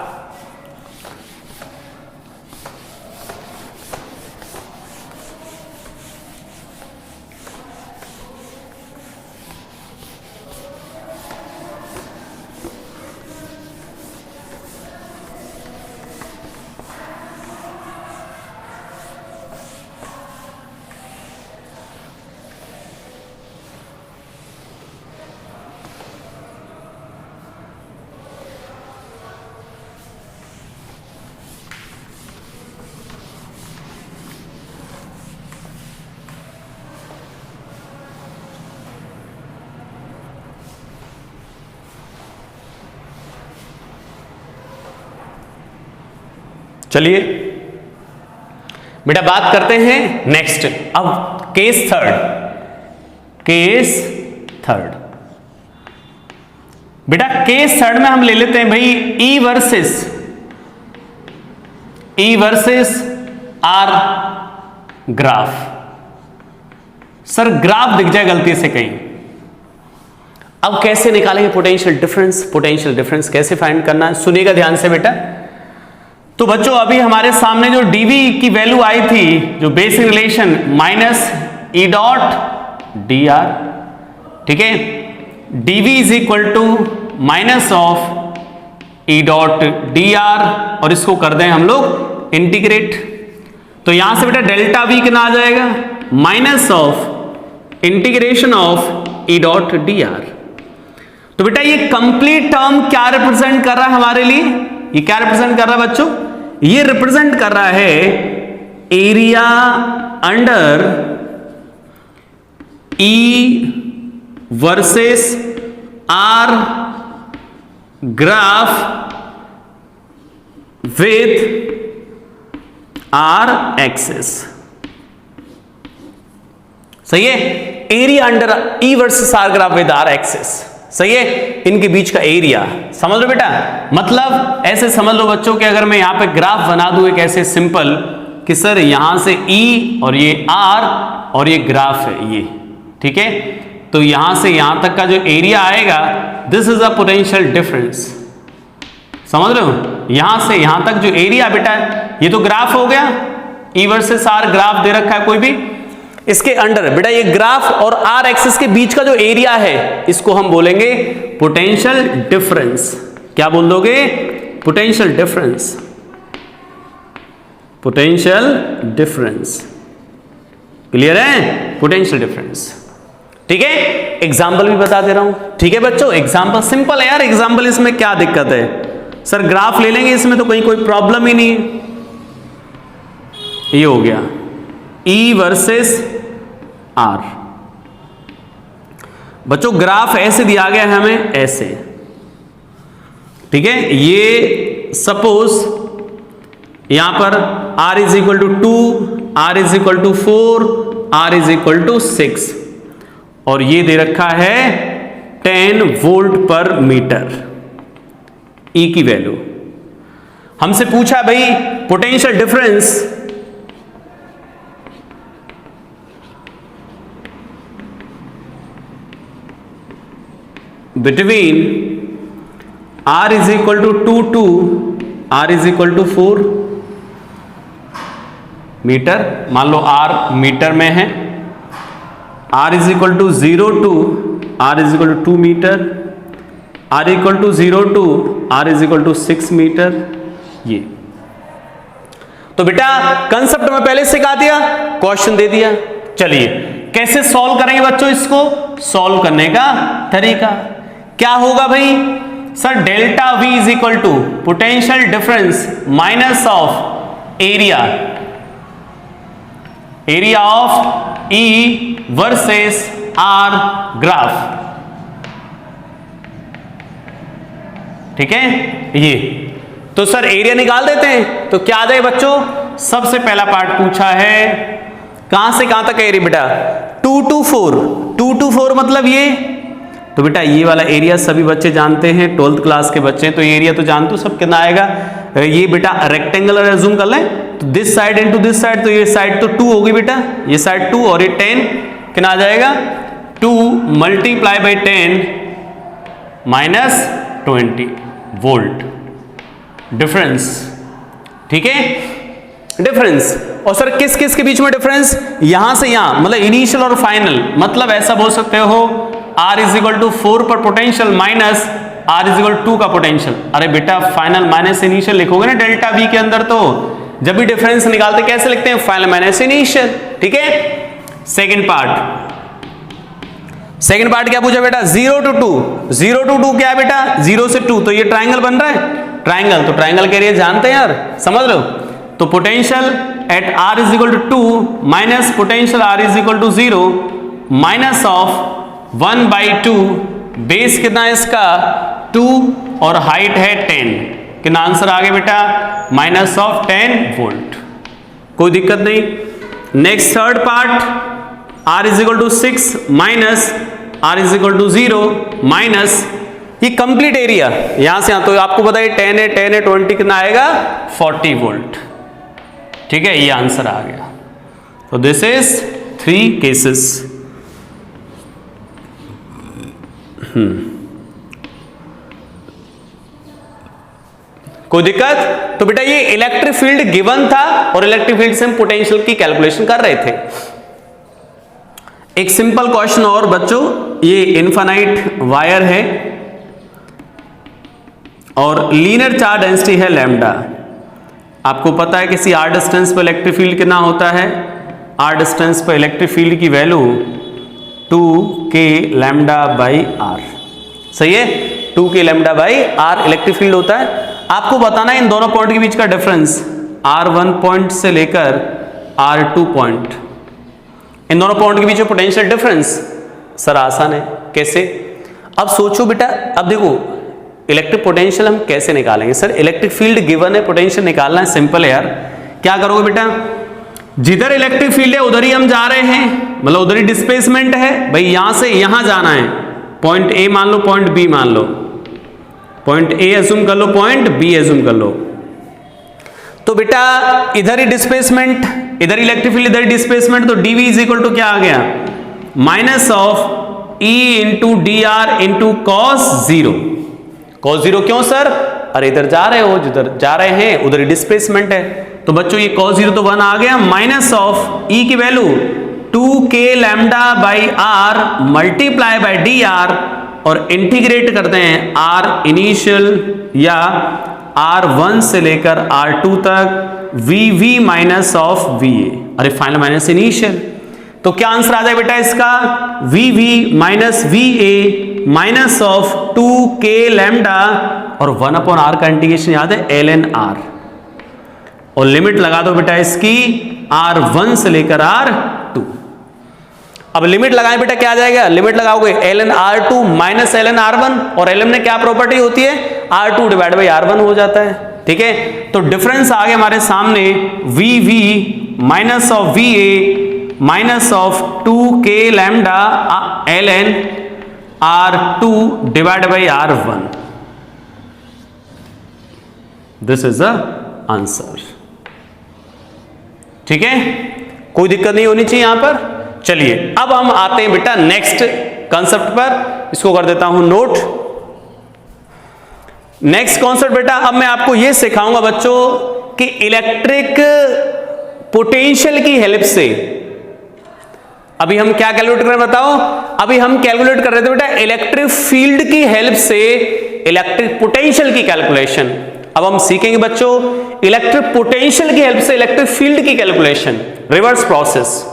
चलिए बेटा बात करते हैं नेक्स्ट। अब केस थर्ड, केस थर्ड बेटा, केस थर्ड में हम ले लेते हैं भाई E versus are graph. Sir graph दिख जाए गलती से कहीं, अब कैसे निकालेंगे पोटेंशियल डिफरेंस, पोटेंशियल डिफरेंस कैसे फाइंड करना है, सुनिएगा ध्यान से बेटा। तो बच्चों अभी हमारे सामने जो dv की वैल्यू आई थी, जो basic relation minus E dot D R, ठीक है, dv is equal to minus of E dot D R, और इसको कर दें हम लोग इंटीग्रेट। तो यहां से बेटा डेल्टा वी कितना आ जाएगा, minus of integration of E dot D R. तो बेटा ये कंप्लीट टर्म क्या रिप्रेजेंट कर रहा है हमारे लिए, ये क्या रिप्रेजेंट कर रहा है बच्चों, ये रिप्रेजेंट कर रहा है area under E versus are graph with R axis. सही है, area under E versus are graph with R axis, सही है, इनके बीच का एरिया समझ लो बेटा। मतलब ऐसे समझ लो बच्चों कि अगर मैं यहां पे ग्राफ बना दूं एक ऐसे सिंपल कि सर यहां से E और ये R और ये ग्राफ है ये, ठीक है, तो यहां से यहां तक का जो एरिया आएगा, this is a potential difference, समझ रहे हो, यहां से यहां तक जो एरिया बेटा ये तो ग्राफ हो गया, E वर्सेस R ग्राफ दे रखा है कोई भी, इसके अंडर बेटा ये ग्राफ और R एक्सिस के बीच का जो एरिया है इसको हम बोलेंगे पोटेंशियल डिफरेंस। क्या बोल दोगे? Potential difference, potential difference. Clear है? Potential difference. ठीक है, एग्जाम्पल भी बता दे रहा हूं। ठीक है बच्चों, एग्जाम्पल सिंपल है यार, एग्जाम्पल इसमें क्या दिक्कत है? सर ग्राफ ले लेंगे, इसमें तो कहीं कोई प्रॉब्लम ही नहीं है। ये हो गया E वर्सेस R। बच्चों ग्राफ ऐसे दिया गया है हमें, ऐसे, ठीक है। ये सपोज यहां पर R is equal to 2, R is equal to 4, R is equal to 6 और ये दे रखा है 10 वोल्ट पर मीटर E की वैल्यू। हमसे पूछा भाई potential difference between R is equal to 2 to R is equal to 4 metre. मान लो R मीटर में है, R is equal to 0 to R is equal to 2 metre, R equal to 0 to R is equal to 6 metre. ये तो बेटा concept में पहले सिखा दिया, क्वेश्चन दे दिया। चलिए कैसे सॉल्व करेंगे बच्चों इसको? सॉल्व करने का तरीका क्या होगा भाई? Sir delta V is equal to potential difference minus of area, area of E versus R graph. ठीक है, ये तो सर एरिया निकाल देते हैं। तो क्या आ जाए बच्चों? सबसे पहला पार्ट पूछा है कहां से कहां तक एरिया बेटा? 2 टू 4, 2 टू 4 मतलब ये, तो बेटा ये वाला एरिया सभी बच्चे जानते हैं, 12th क्लास के बच्चे, तो ये एरिया तो जानते हो सब कितना आएगा। ये बेटा रेक्टेंगुलर एज्यूम कर लें, तो this side into this side, तो ये साइड तो 2 होगी बेटा, ये साइड 2 और ये 10 कितना आ जाएगा? 2 multiply by 10 minus 20 volt difference. ठीक है, डिफरेंस। और सर किस किस के बीच में डिफरेंस? यहां से यहां, मतलब इनिशियल और फाइनल, मतलब ऐसा बोल सकते हो R इज इक्वल टू 4 पर potential minus R is equal 2 का पोटेंशियल। अरे बेटा फाइनल माइनस इनिशियल लिखोगे ना डेल्टा V के अंदर, तो जब भी डिफरेंस निकालते कैसे लिखते हैं? Final minus initial. ठीक है, सेकंड पार्ट, सेकंड पार्ट क्या पूछा बेटा? 0 टू 2, 0 टू 2 क्या है बेटा? 0 से 2, तो ये ट्राइंगल बन रहा है, ट्राइंगल, तो ट्राइंगल के एरिया जानते हैं यार, समझ लो। तो potential at R is equal to 2 minus potential R is equal to 0 minus of 1/2, base कितना है इसका? 2 और हाइट है 10, कितना आंसर आ गया बेटा? Minus of 10 volt. कोई दिक्कत नहीं। Next third part, R is equal to 6 minus R is equal to 0 minus ये कंप्लीट एरिया यहां से यहां, तो आपको पता है 10 है 10 है 20 कितना आएगा? 40 वोल्ट। ठीक है, ये आंसर आ गया। तो दिस इज 3 केसेस। कोई दिक्कत? तो बेटा ये इलेक्ट्रिक फील्ड गिवन था और इलेक्ट्रिक फील्ड से हम पोटेंशियल की कैलकुलेशन कर रहे थे। एक सिंपल क्वेश्चन और बच्चों, ये इनफाइनाइट वायर है और लीनियर चार्ज डेंसिटी है लैम्डा। आपको पता है किसी r डिस्टेंस पर इलेक्ट्रिक फील्ड कितना होता है? r डिस्टेंस पर इलेक्ट्रिक फील्ड की value 2k lambda by r। सही है, 2k lambda by r electric field होता है। आपको बताना है इन दोनों पॉइंट के बीच का डिफरेंस, r1 पॉइंट से लेकर r2 पॉइंट, इन दोनों पॉइंट के बीच में पोटेंशियल डिफरेंस। सर आसान है, कैसे? अब सोचो बेटा, अब देखो इलेक्ट्रिक पोटेंशियल हम कैसे निकालेंगे? सर इलेक्ट्रिक फील्ड गिवन है, पोटेंशियल निकालना है, सिंपल है यार। क्या करोगे बेटा? जिधर इलेक्ट्रिक फील्ड है उधर ही हम जा रहे हैं, मतलब उधर ही डिस्प्लेसमेंट है भाई, यहां से यहां जाना है। पॉइंट ए मान लो, पॉइंट बी मान लो, पॉइंट ए एज्यूम कर लो, पॉइंट बी एज्यूम कर लो। तो बेटा इधर ही डिस्प्लेसमेंट, इधर इलेक्ट्रिक फील्ड, इधर डिस्प्लेसमेंट, तो dv इज इक्वल टू क्या आ गया? Minus of E into D R into cos 0। Cos 0 क्यों सर? अरे इधर जा रहे हो, जिधर जा रहे हैं उधर ही डिस्प्लेसमेंट है। तो बच्चों ये cos 0 तो 1 आ गया, माइनस ऑफ ई की value 2k lambda by R multiply by D R, और इंटीग्रेट करते हैं आर इनिशियल या R1 से लेकर R2 तक VV माइनस ऑफ VA, अरे फाइनल माइनस इनिशियल। तो क्या आंसर आ जाए बेटा इसका, VV minus VA minus of 2k lambda, और 1 अपॉन R का इंटीग्रेशन याद है ln R, और लिमिट लगा दो बेटा इसकी R1 से लेकर R2। अब लिमिट लगाएं बेटा क्या आ जाएगा, लिमिट लगाओगे ln R2 minus ln R1, और ln में क्या प्रॉपर्टी होती है, R2 डिवाइड बाई R1 हो जाता है। ठीक है, तो डिफरेंस आ गया हमारे सामने VV minus of VA minus of 2k lambda ln R2 divide by R1। This is the answer. ठीक है, कोई दिक्कत नहीं होनी चाहिए यहां पर। चलिए अब हम आते हैं बेटा नेक्स्ट कॉन्सेप्ट पर, इसको कर देता हूं नोट। नेक्स्ट कॉन्सेप्ट बेटा, अब मैं आपको यह सिखाऊंगा बच्चों कि इलेक्ट्रिक पोटेंशियल की हेल्प से, अभी हम क्या कैलकुलेट कर रहे हैं बताओ, अभी हम कैलकुलेट कर रहे थे बेटा इलेक्ट्रिक फील्ड की हेल्प से इलेक्ट्रिक पोटेंशियल की कैलकुलेशन। अब हम सीखेंगे बच्चों इलेक्ट्रिक पोटेंशियल की हेल्प से इलेक्ट्रिक फील्ड की कैलकुलेशन, रिवर्स प्रोसेस।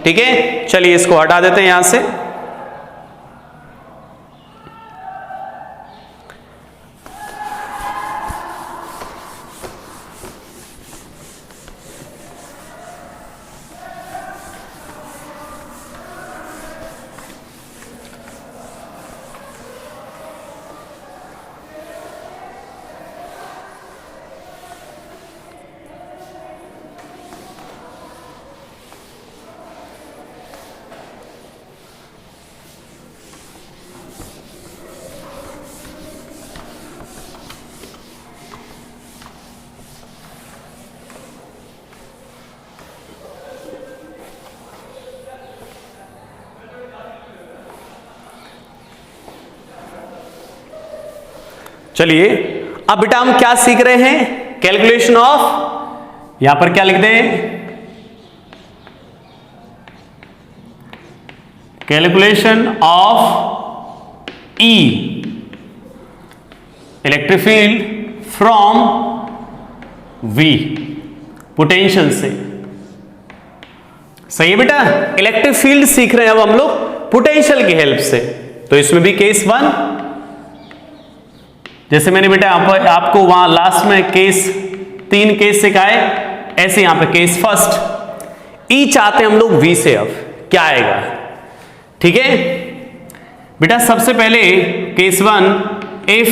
ठीक है, चलिए इसको हटा देते हैं यहां से। चलिए अब बेटा हम क्या सीख रहे हैं, कैलकुलेशन ऑफ, यहां पर क्या लिख दें, calculation of E electric field from V, potential से। सही है बेटा, इलेक्ट्रिक फील्ड सीख रहे हैं अब हम लोग पोटेंशियल की हेल्प से। तो इसमें भी केस 1, जैसे मैंने बेटा आपको वहां लास्ट में केस 3 केस सिखाए, ऐसे यहां पे केस फर्स्ट। ई चाहते हैं हम लोग वी से, अब क्या आएगा। ठीक है बेटा, सबसे पहले case 1, if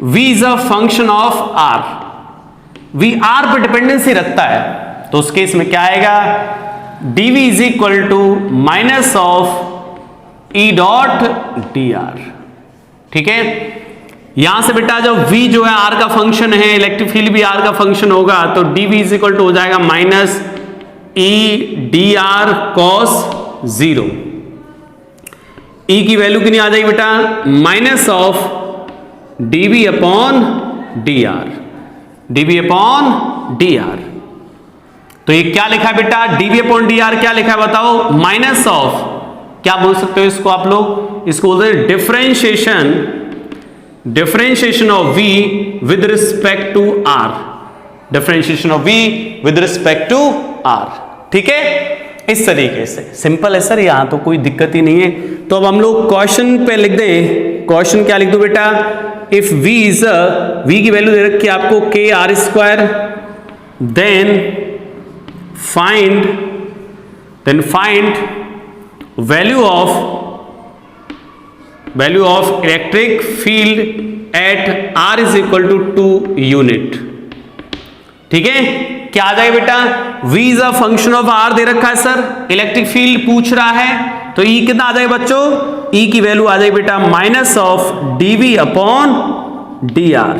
V is a function of R, V R पर डिपेंडेंसी रखता है, तो उस केस में क्या आएगा, dv is equal to minus of E dot D R. ठीक है, यहां से बेटा जब v जो है r का फंक्शन है, इलेक्ट्रिक फील्ड भी r का फंक्शन होगा, तो dv इज इक्वल टू हो जाएगा minus E D R cos 0। e की वैल्यू कितनी आ जाएगी बेटा, minus of dv upon D R, dv upon D R. तो ये क्या लिखा है बेटा, dv अपॉन डी आर क्या लिखा है बताओ, माइनस ऑफ, क्या बोल सकते हो इसको आप लोग, इसको बोलते हैं differentiation of v with respect to r, differentiation of v with respect to r। ठीक है, इस तरीके से सिंपल है सर, यहां तो कोई दिक्कत ही नहीं है। तो अब हम लोग क्वेश्चन पे लिख दें, क्वेश्चन क्या लिख दो बेटा, इफ v इज v की वैल्यू दे रखी है आपको k r square, then find value of electric field at r is equal to 2 unit. ठीक है, क्या आ जाएगा बेटा, v is a function of r दे रखा है सर, इलेक्ट्रिक फील्ड पूछ रहा है, तो e कितना आ जाएगा बच्चों, e की वैल्यू आ जाएगी बेटा minus of dv upon D R,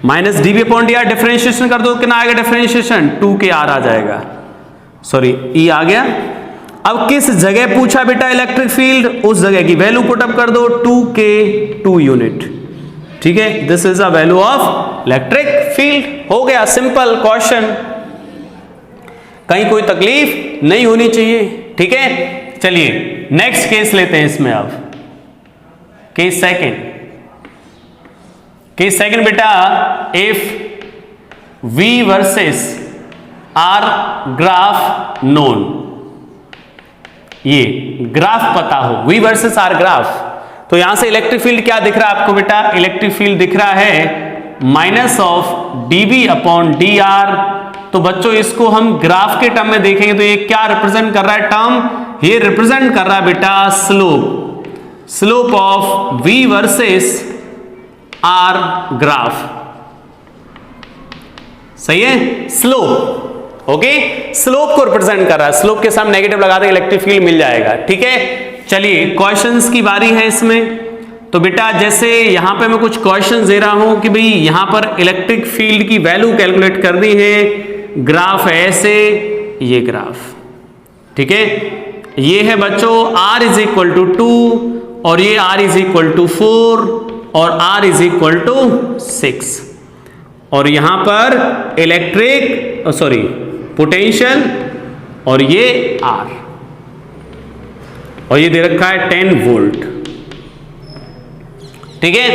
minus dv upon D R, differentiation कर दो, कितना आएगा डिफरेंशिएशन, 2k r आ जाएगा, सॉरी e आ गया। अब किस जगह पूछा बेटा इलेक्ट्रिक फील्ड, उस जगह की वैल्यू पुटअप कर दो, 2k 2 यूनिट। ठीक है, this is a value of electric field. हो गया सिंपल क्वेश्चन, कहीं कोई तकलीफ नहीं होनी चाहिए। ठीक है, चलिए नेक्स्ट केस लेते हैं इसमें। अब केस सेकंड बेटा, if V versus R graph known, ये ग्राफ पता हो, V वर्सेस R ग्राफ, तो यहां से इलेक्ट्रिक फील्ड क्या दिख रहा है आपको बेटा? इलेक्ट्रिक फील्ड दिख रहा है minus of dV upon dr। तो बच्चों इसको हम ग्राफ के टर्म में देखेंगे तो ये क्या रिप्रेजेंट कर रहा है टर्म? ये रिप्रेजेंट कर रहा है बेटा slope of V versus R graph. सही है, स्लोप। ओके, स्लोप को रिप्रेजेंट कर रहा है, स्लोप के साथ नेगेटिव लगा दें इलेक्ट्रिक फील्ड मिल जाएगा। ठीक है, चलिए क्वेश्चंस की बारी है इसमें। तो बेटा जैसे यहां पे मैं कुछ क्वेश्चंस दे रहा हूं कि भाई यहां पर इलेक्ट्रिक फील्ड की वैल्यू कैलकुलेट करनी है, ग्राफ है ऐसे, ये ग्राफ। ठीक है, ये है बच्चों R इज इक्वल टू 2 और ये R इज इक्वल टू 4 और R इज इक्वल टू 6 और यहां पर इलेक्ट्रिक पोटेंशियल और ये R और ये दे रखा है 10 वोल्ट। ठीक है,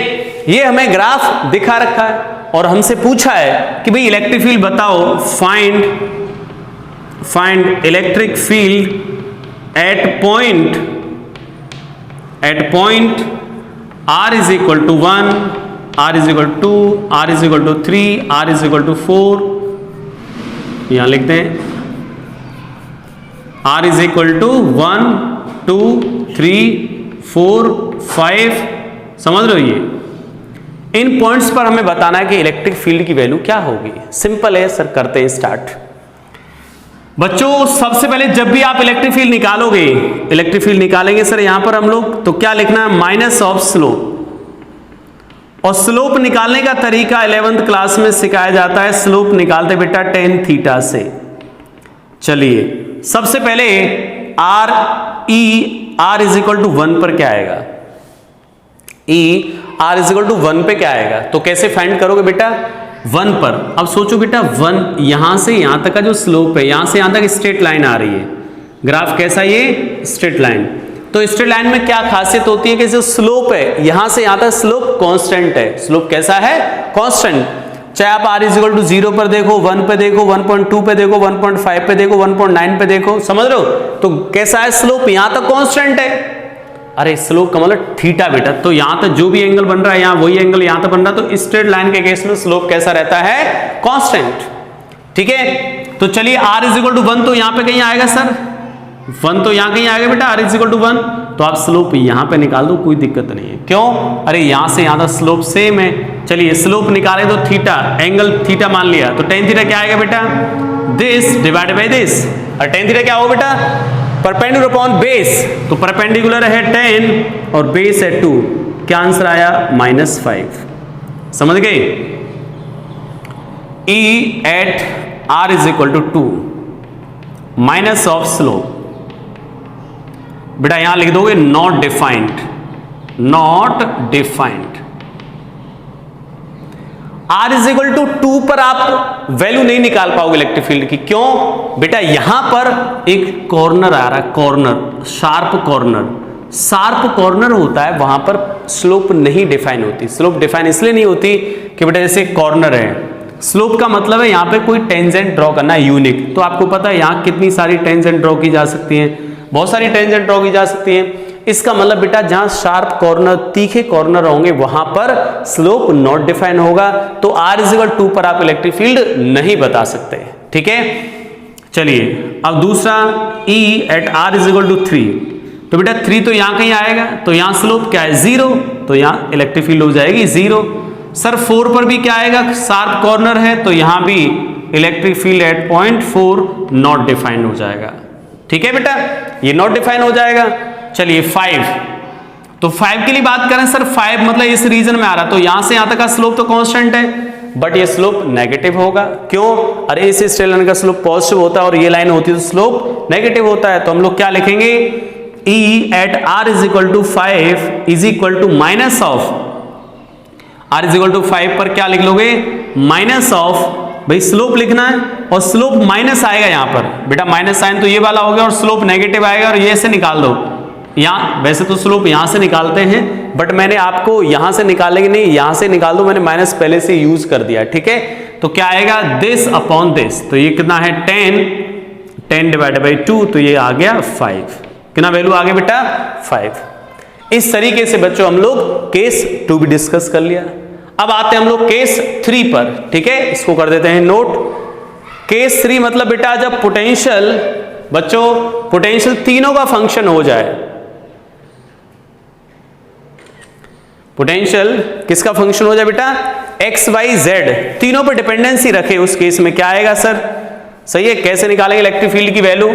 ये हमें ग्राफ दिखा रखा है और हमसे पूछा है कि भाई इलेक्ट्रिक फील्ड बताओ, find electric field at point R is equal to 1, R is equal to 2, R is equal to 3, R is equal to 4, यहां लिखते हैं R इज इक्वल टू 1, 2, 3, 4, 5। समझ रहे हो? ये इन पॉइंट्स पर हमें बताना है कि इलेक्ट्रिक फील्ड की वैल्यू क्या होगी। सिंपल है सर, करते हैं स्टार्ट। बच्चों सबसे पहले जब भी आप इलेक्ट्रिक फील्ड निकालोगे, इलेक्ट्रिक फील्ड निकालेंगे सर यहां पर हम लोग, तो क्या लिखना है? Minus of slope. और स्लोप निकालने का तरीका 11th क्लास में सिखाया जाता है। स्लोप निकालते बेटा tan थीटा से। चलिए सबसे पहले R इज इक्वल टू 1 पर क्या आएगा? R इज इक्वल टू 1 पे क्या आएगा? तो कैसे फाइंड करोगे बेटा? 1 पर। अब सोचो बेटा 1 यहां से यहां तक का जो स्लोप है, यहां से यहां तक स्ट्रेट लाइन आ रही है। ग्राफ कैसा? ये स्ट्रेट लाइन। तो स्ट्रेट लाइन में क्या खासियत होती है कि जो स्लोप है यहां से यहां तक स्लोप कांस्टेंट है। स्लोप कैसा है? कांस्टेंट। चाहे आप R इज इक्वल टू 0 पर देखो, 1 पे देखो, 1.2 पे देखो, 1.5 पे देखो, 1.9 पे देखो, समझ रहे हो? तो कैसा है स्लोप? यहां तक कांस्टेंट है। अरे स्लोप का मतलब थीटा बेटा, तो यहां तक जो भी एंगल बन रहा है, यहां वही एंगल यहां तक बन रहा है। तो स्ट्रेट लाइन के केस में स्लोप कैसा रहता है? कांस्टेंट। ठीक है, तो चलिए R इज इक्वल टू 1 तो यहां पे कहीं आएगा सर, 1 तो यहां कहीं आएगा बेटा। R इज इक्वल टू 1 तो आप स्लोप यहां पे निकाल दो, कोई दिक्कत नहीं है। क्यों? अरे यहां से यहां तक स्लोप सेम है। चलिए स्लोप निकाले तो थीटा, एंगल थीटा मान लिया, तो tan थीटा क्या आएगा बेटा? This divided by this. और tan थीटा क्या होगा बेटा? Perpendicular upon base. तो परपेंडिकुलर है 10 और बेस है 2। क्या आंसर आया? -5। समझ गए? E at R is equal to 2 minus of slope. बेटा यहां लिख दोगे not defined, not defined. R is equal to 2 पर आप वैल्यू नहीं निकाल पाओगे इलेक्ट्रिक फील्ड की। क्यों? बेटा यहां पर एक कॉर्नर आ रहा है, corner, sharp corner. Sharp corner होता है, वहां पर स्लोप नहीं डिफाइन होती। स्लोप डिफाइन इसलिए नहीं होती कि बेटा जैसे कॉर्नर है, स्लोप का मतलब है यहां पे कोई टेंजेंट ड्रॉ करना है यूनिक। तो आपको पता है यहां कितनी सारी टेंजेंट ड्रॉ की जा सकती हैं, बहुत सारी टेंजेंट ड्रॉ की जा सकती हैं। इसका मतलब बेटा जहां शार्प कॉर्नर, तीखे कॉर्नर होंगे वहां पर स्लोप नॉट डिफाइन होगा। तो R इज इक्वल 2 पर आप इलेक्ट्रिक फील्ड नहीं बता सकते। ठीक है, चलिए अब दूसरा E at R is equal to 3। तो बेटा 3 तो यहां कहीं आएगा, तो यहां स्लोप क्या है? 0, तो यहां इलेक्ट्रिक फील्ड हो जाएगी 0। सर 4 पर भी क्या आएगा? शार्प कॉर्नर है, तो यहां भी electric field at point 4 not defined हो जाएगा। ठीक है बेटा, ये नॉट डिफाइन हो जाएगा। चलिए 5, तो 5 के लिए बात करें सर, 5 मतलब इस रीजन में आ रहा, तो यहां से यहां तक का स्लोप तो कांस्टेंट है, बट ये स्लोप नेगेटिव होगा। क्यों? अरे इस स्ट्रेट लाइन का स्लोप पॉजिटिव होता है और ये लाइन होती है तो स्लोप नेगेटिव होता है। तो हम लोग क्या लिखेंगे? E at R is equal to 5 is equal to minus of r is equal to 5 पर क्या लिख लोगे, माइनस ऑफ, भाई स्लोप लिखना है और स्लोप माइनस आएगा यहाँ पर बेटा, माइनस साइन तो ये वाला हो गया और स्लोप नेगेटिव आएगा और ये से निकाल दो। यहाँ वैसे तो स्लोप यहाँ से निकालते हैं बट मैंने आपको यहाँ से निकालेंगे नहीं, यहाँ से निकाल दो, मैंने माइनस पहले से यूज कर दिया, ठीक है। तो क्या आएगा, दिस अपॉन दिस, तो ये कितना है 10 डिवाइडेड बाई 2, तो ये आ गया 5, कितना वैल्यू आ गया बेटा 5। इस तरीके से बच्चों हम लोग केस 2 भी डिस्कस कर लिया। अब आते हैं हम लोग केस 3 पर, ठीक है, इसको कर देते हैं नोट। केस 3 मतलब बेटा जब पोटेंशियल, बच्चों पोटेंशियल तीनों का फंक्शन हो जाए, पोटेंशियल किसका फंक्शन हो जाए बेटा, एक्स वाई जेड तीनों पर डिपेंडेंसी रखे, उस केस में क्या आएगा सर, सही है। कैसे निकालेंगे इलेक्ट्रिक फील्ड की वैल्यू,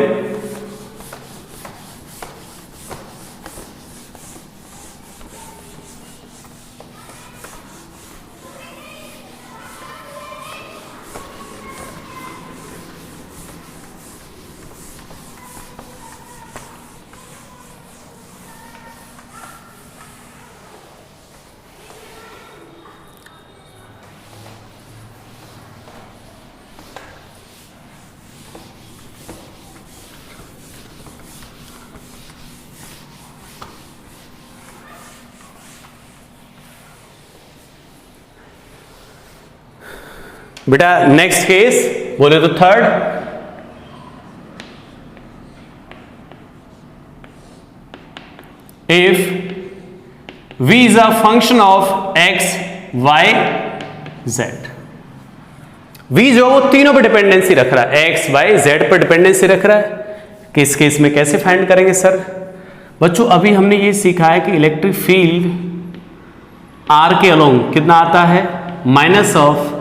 बेटा नेक्स्ट केस बोले तो third, if v is a function of x y z, v जो वो तीनों पे डिपेंडेंसी रख रहा है, x y z पर डिपेंडेंसी रख रहा है, किस केस में कैसे फाइंड करेंगे सर। बच्चों अभी हमने ये सीखा है कि इलेक्ट्रिक फील्ड r के अलोंग कितना आता है, minus of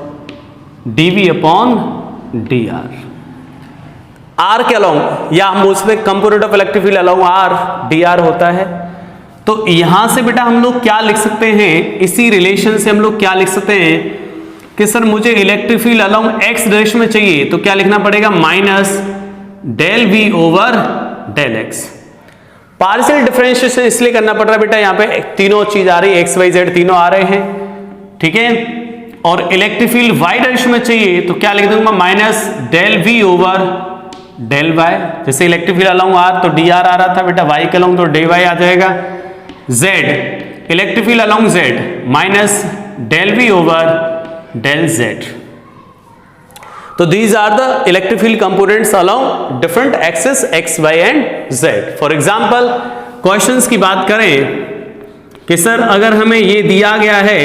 dv upon dr, r के अलोंग, या हम उसमें component of electric field along r dr होता है। तो यहां से बेटा हम लोग क्या लिख सकते हैं, इसी रिलेशन से हम लोग क्या लिख सकते हैं कि सर मुझे electric field along x direction में चाहिए, तो क्या लिखना पड़ेगा, minus del v over del x। Partial differentiation इसलिए करना पड़ रहा है बेटा, यहाँ पे तीनों चीज आ रही है, x y z तीनों आ रहे हैं, ठीक है। और इलेक्ट्रिक फील्ड y डायरेक्शन में चाहिए तो क्या लिख दूंगा, minus del v over del y। जैसे इलेक्ट्रिक फील्ड अलोंग r तो dr आ रहा था बेटा, y के अलोंग तो dy आ जाएगा। z electric field along z minus del v over del z। तो these are the electric field components along different axis x y and z। For example questions की बात करें कि सर अगर हमें ये दिया गया है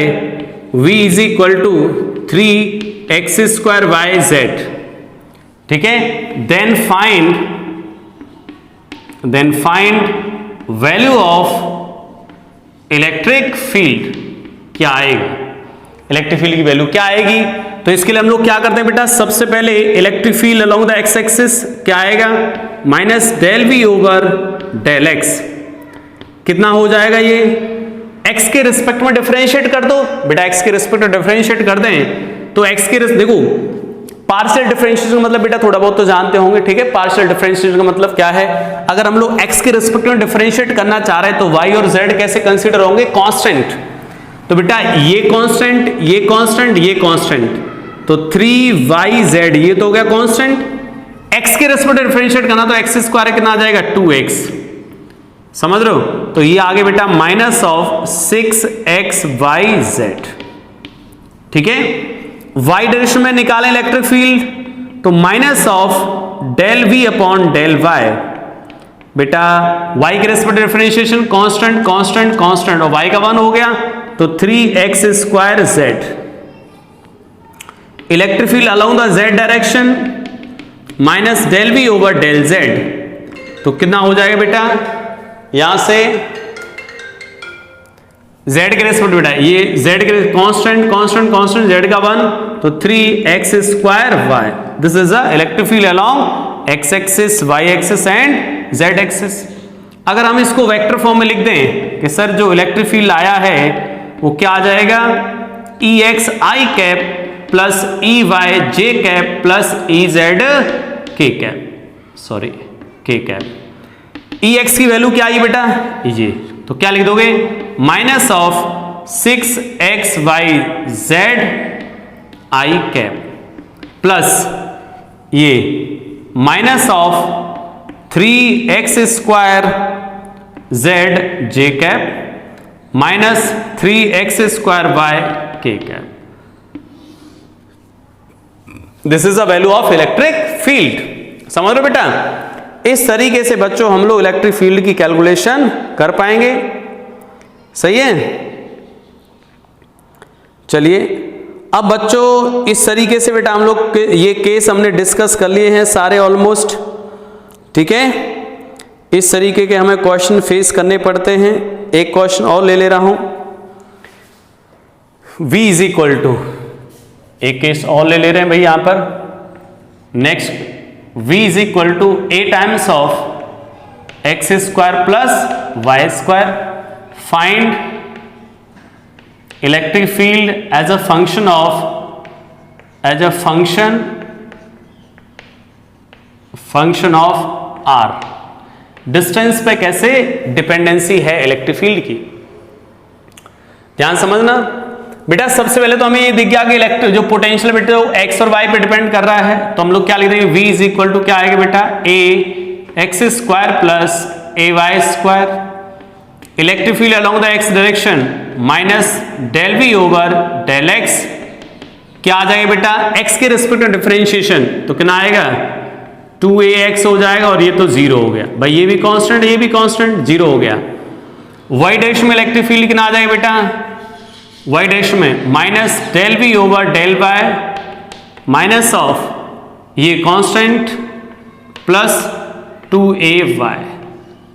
v is equal to 3x square Y Z, ठीक है, then find value of electric field, क्या आएगा, इलेक्ट्रिक फील्ड की वैल्यू क्या आएगी। तो इसके लिए हम लोग क्या करते हैं बेटा, सबसे पहले electric field along the X axis क्या आएगा, minus del V over del X, कितना हो जाएगा ये, x के रिस्पेक्ट में डिफरेंशिएट कर दो बेटा, x के रिस्पेक्ट में डिफरेंशिएट कर दें तो x के देखो पार्शियल डिफरेंशिएशन का मतलब बेटा थोड़ा बहुत तो जानते होंगे, ठीक है। पार्शियल डिफरेंशिएशन का मतलब क्या है, अगर हम लोग x के रिस्पेक्ट में डिफरेंशिएट करना चाह रहे हैं तो y और z कैसे कंसीडर होंगे, कांस्टेंट। तो बेटा ये कांस्टेंट, ये कांस्टेंट, ये कांस्टेंट, तो 3yz ये तो हो गया कांस्टेंट। x के रिस्पेक्ट में डिफरेंशिएट करना तो x स्क्वायर कितना आ जाएगा, 2x, समझ रहे हो। तो ये आगे बेटा माइनस ऑफ 6xyz, ठीक है। y डायरेक्शन में निकालें इलेक्ट्रिक फील्ड तो minus of del v upon del y, बेटा y के respect differentiation constant constant constant और y का 1 हो गया तो 3x square z। Electric field along the z direction minus del v over del z, तो कितना हो जाएगा बेटा, यहां से z के रेस्पेक्ट बेटा ये z के कांस्टेंट कांस्टेंट कांस्टेंट z का 1 तो 3x square y। This is a electric field along x axis, y axis and z axis. अगर हम इसको वेक्टर फॉर्म में लिख दें कि सर जो इलेक्ट्रिक फील्ड आया है वो क्या आ जाएगा, ex i cap plus ey j cap plus ez k cap, sorry k cap. ex की वैल्यू क्या आई बेटा, ये तो क्या लिख दोगे, minus of 6xyz i cap plus ये minus of 3x square z j cap minus 3x square y k cap. This is the value of electric field. समझ रहे हो बेटा? इस तरीके से बच्चों हम लोग इलेक्ट्रिक फील्ड की कैलकुलेशन कर पाएंगे। सही है? चलिए अब बच्चों इस तरीके से बेटा हम लोग ये केस हमने डिस्कस कर लिए हैं सारे ऑलमोस्ट। ठीक है, इस तरीके के हमें क्वेश्चन फेस करने पड़ते हैं। एक क्वेश्चन और ले ले रहा हूं, v इज इक्वल टू, एक केस और ले ले रहे हैं भाई यहां पर। Next, v is equal to a times of X square plus Y square. Find electric field as a function of r। Distance पे कैसे डिपेंडेंसी है इलेक्ट्रिक फील्ड की, ध्यान समझना बेटा। सबसे पहले तो हमें ये दिख गया कि इलेक्ट्रिक जो पोटेंशियल बेटा वो x और y पे डिपेंड कर रहा है, तो हम लोग क्या लिख देंगे, v इज इक्वल टू क्या आएगा बेटा, a X square plus a Y square. Electric field along the x direction minus del v over del x। क्या आ जाएगा बेटा, x के रिस्पेक्ट में डिफरेंशिएशन तो कितना आएगा, 2ax हो जाएगा और ये तो 0 हो गया भाई, ये भी कांस्टेंट ये भी कांस्टेंट, 0 हो गया। y डैश में इलेक्ट्रिक फील्ड कितना आ जाएगा बेटा, y डैश में minus del v over del y minus of ये कांस्टेंट प्लस 2ay।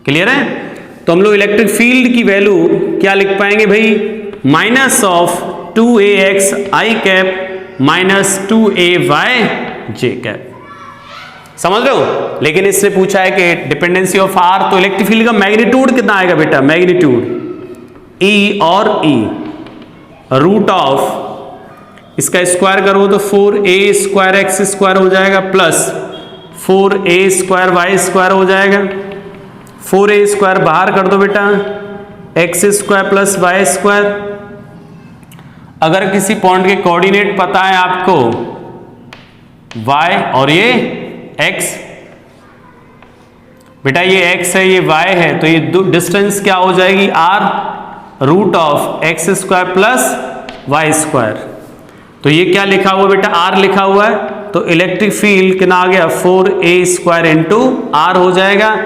क्लियर है? तो हम लोग इलेक्ट्रिक फील्ड की वैल्यू क्या लिख पाएंगे भाई, minus of 2ax i cap minus 2ay j cap. समझ रहे हो? लेकिन इससे पूछा है कि डिपेंडेंसी ऑफ r, तो इलेक्ट्रिक फील्ड का मैग्नीट्यूड कितना आएगा बेटा, मैग्नीट्यूड E और E रूट ऑफ इसका स्क्वायर करो तो 4a स्क्वायर एक्स स्क्वायर हो जाएगा plus 4a square Y square हो जाएगा। 4a स्क्वायर बाहर कर दो बेटा, X square plus Y square. अगर किसी पॉइंट के कोऑर्डिनेट पता है आपको y और ये x, बेटा ये x है ये y है, तो ये डिस्टेंस क्या हो जाएगी r root of X square plus Y square. तो ये क्या लिखा हुआ बेटा, r लिखा हुआ है, तो इलेक्ट्रिक फील्ड कितना आ गया, 4a स्क्वायर इंटू r हो जाएगा,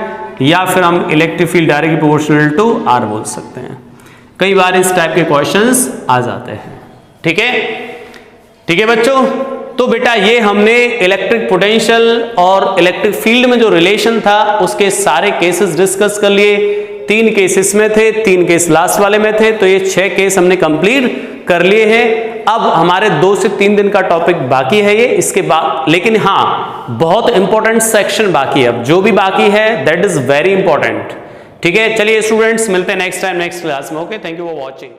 या फिर हम electric field directly proportional to r बोल सकते हैं। कई बार इस टाइप के क्वेश्चंस आ जाते हैं। ठीक है? ठीक है बच्चों, तो बेटा ये हमने इलेक्ट्रिक पोटेंशियल और इलेक्ट्रिक फील्ड में जो रिलेशन था उसके सारे केसेस डिस्कस कर लिए। 3 केसेस में थे, 3 केस लास्ट वाले में थे, तो ये 6 केस हमने कंप्लीट कर लिए हैं। अब हमारे 2 से 3 दिन का टॉपिक बाकी है ये, इसके बाद लेकिन हाँ बहुत इंपॉर्टेंट सेक्शन बाकी है। अब जो भी बाकी है दैट इज वेरी इंपॉर्टेंट। ठीक है, चलिए स्टूडेंट्स मिलते हैं नेक्स्ट टाइम नेक्स्ट क्लास में। Okay, thank you for watching.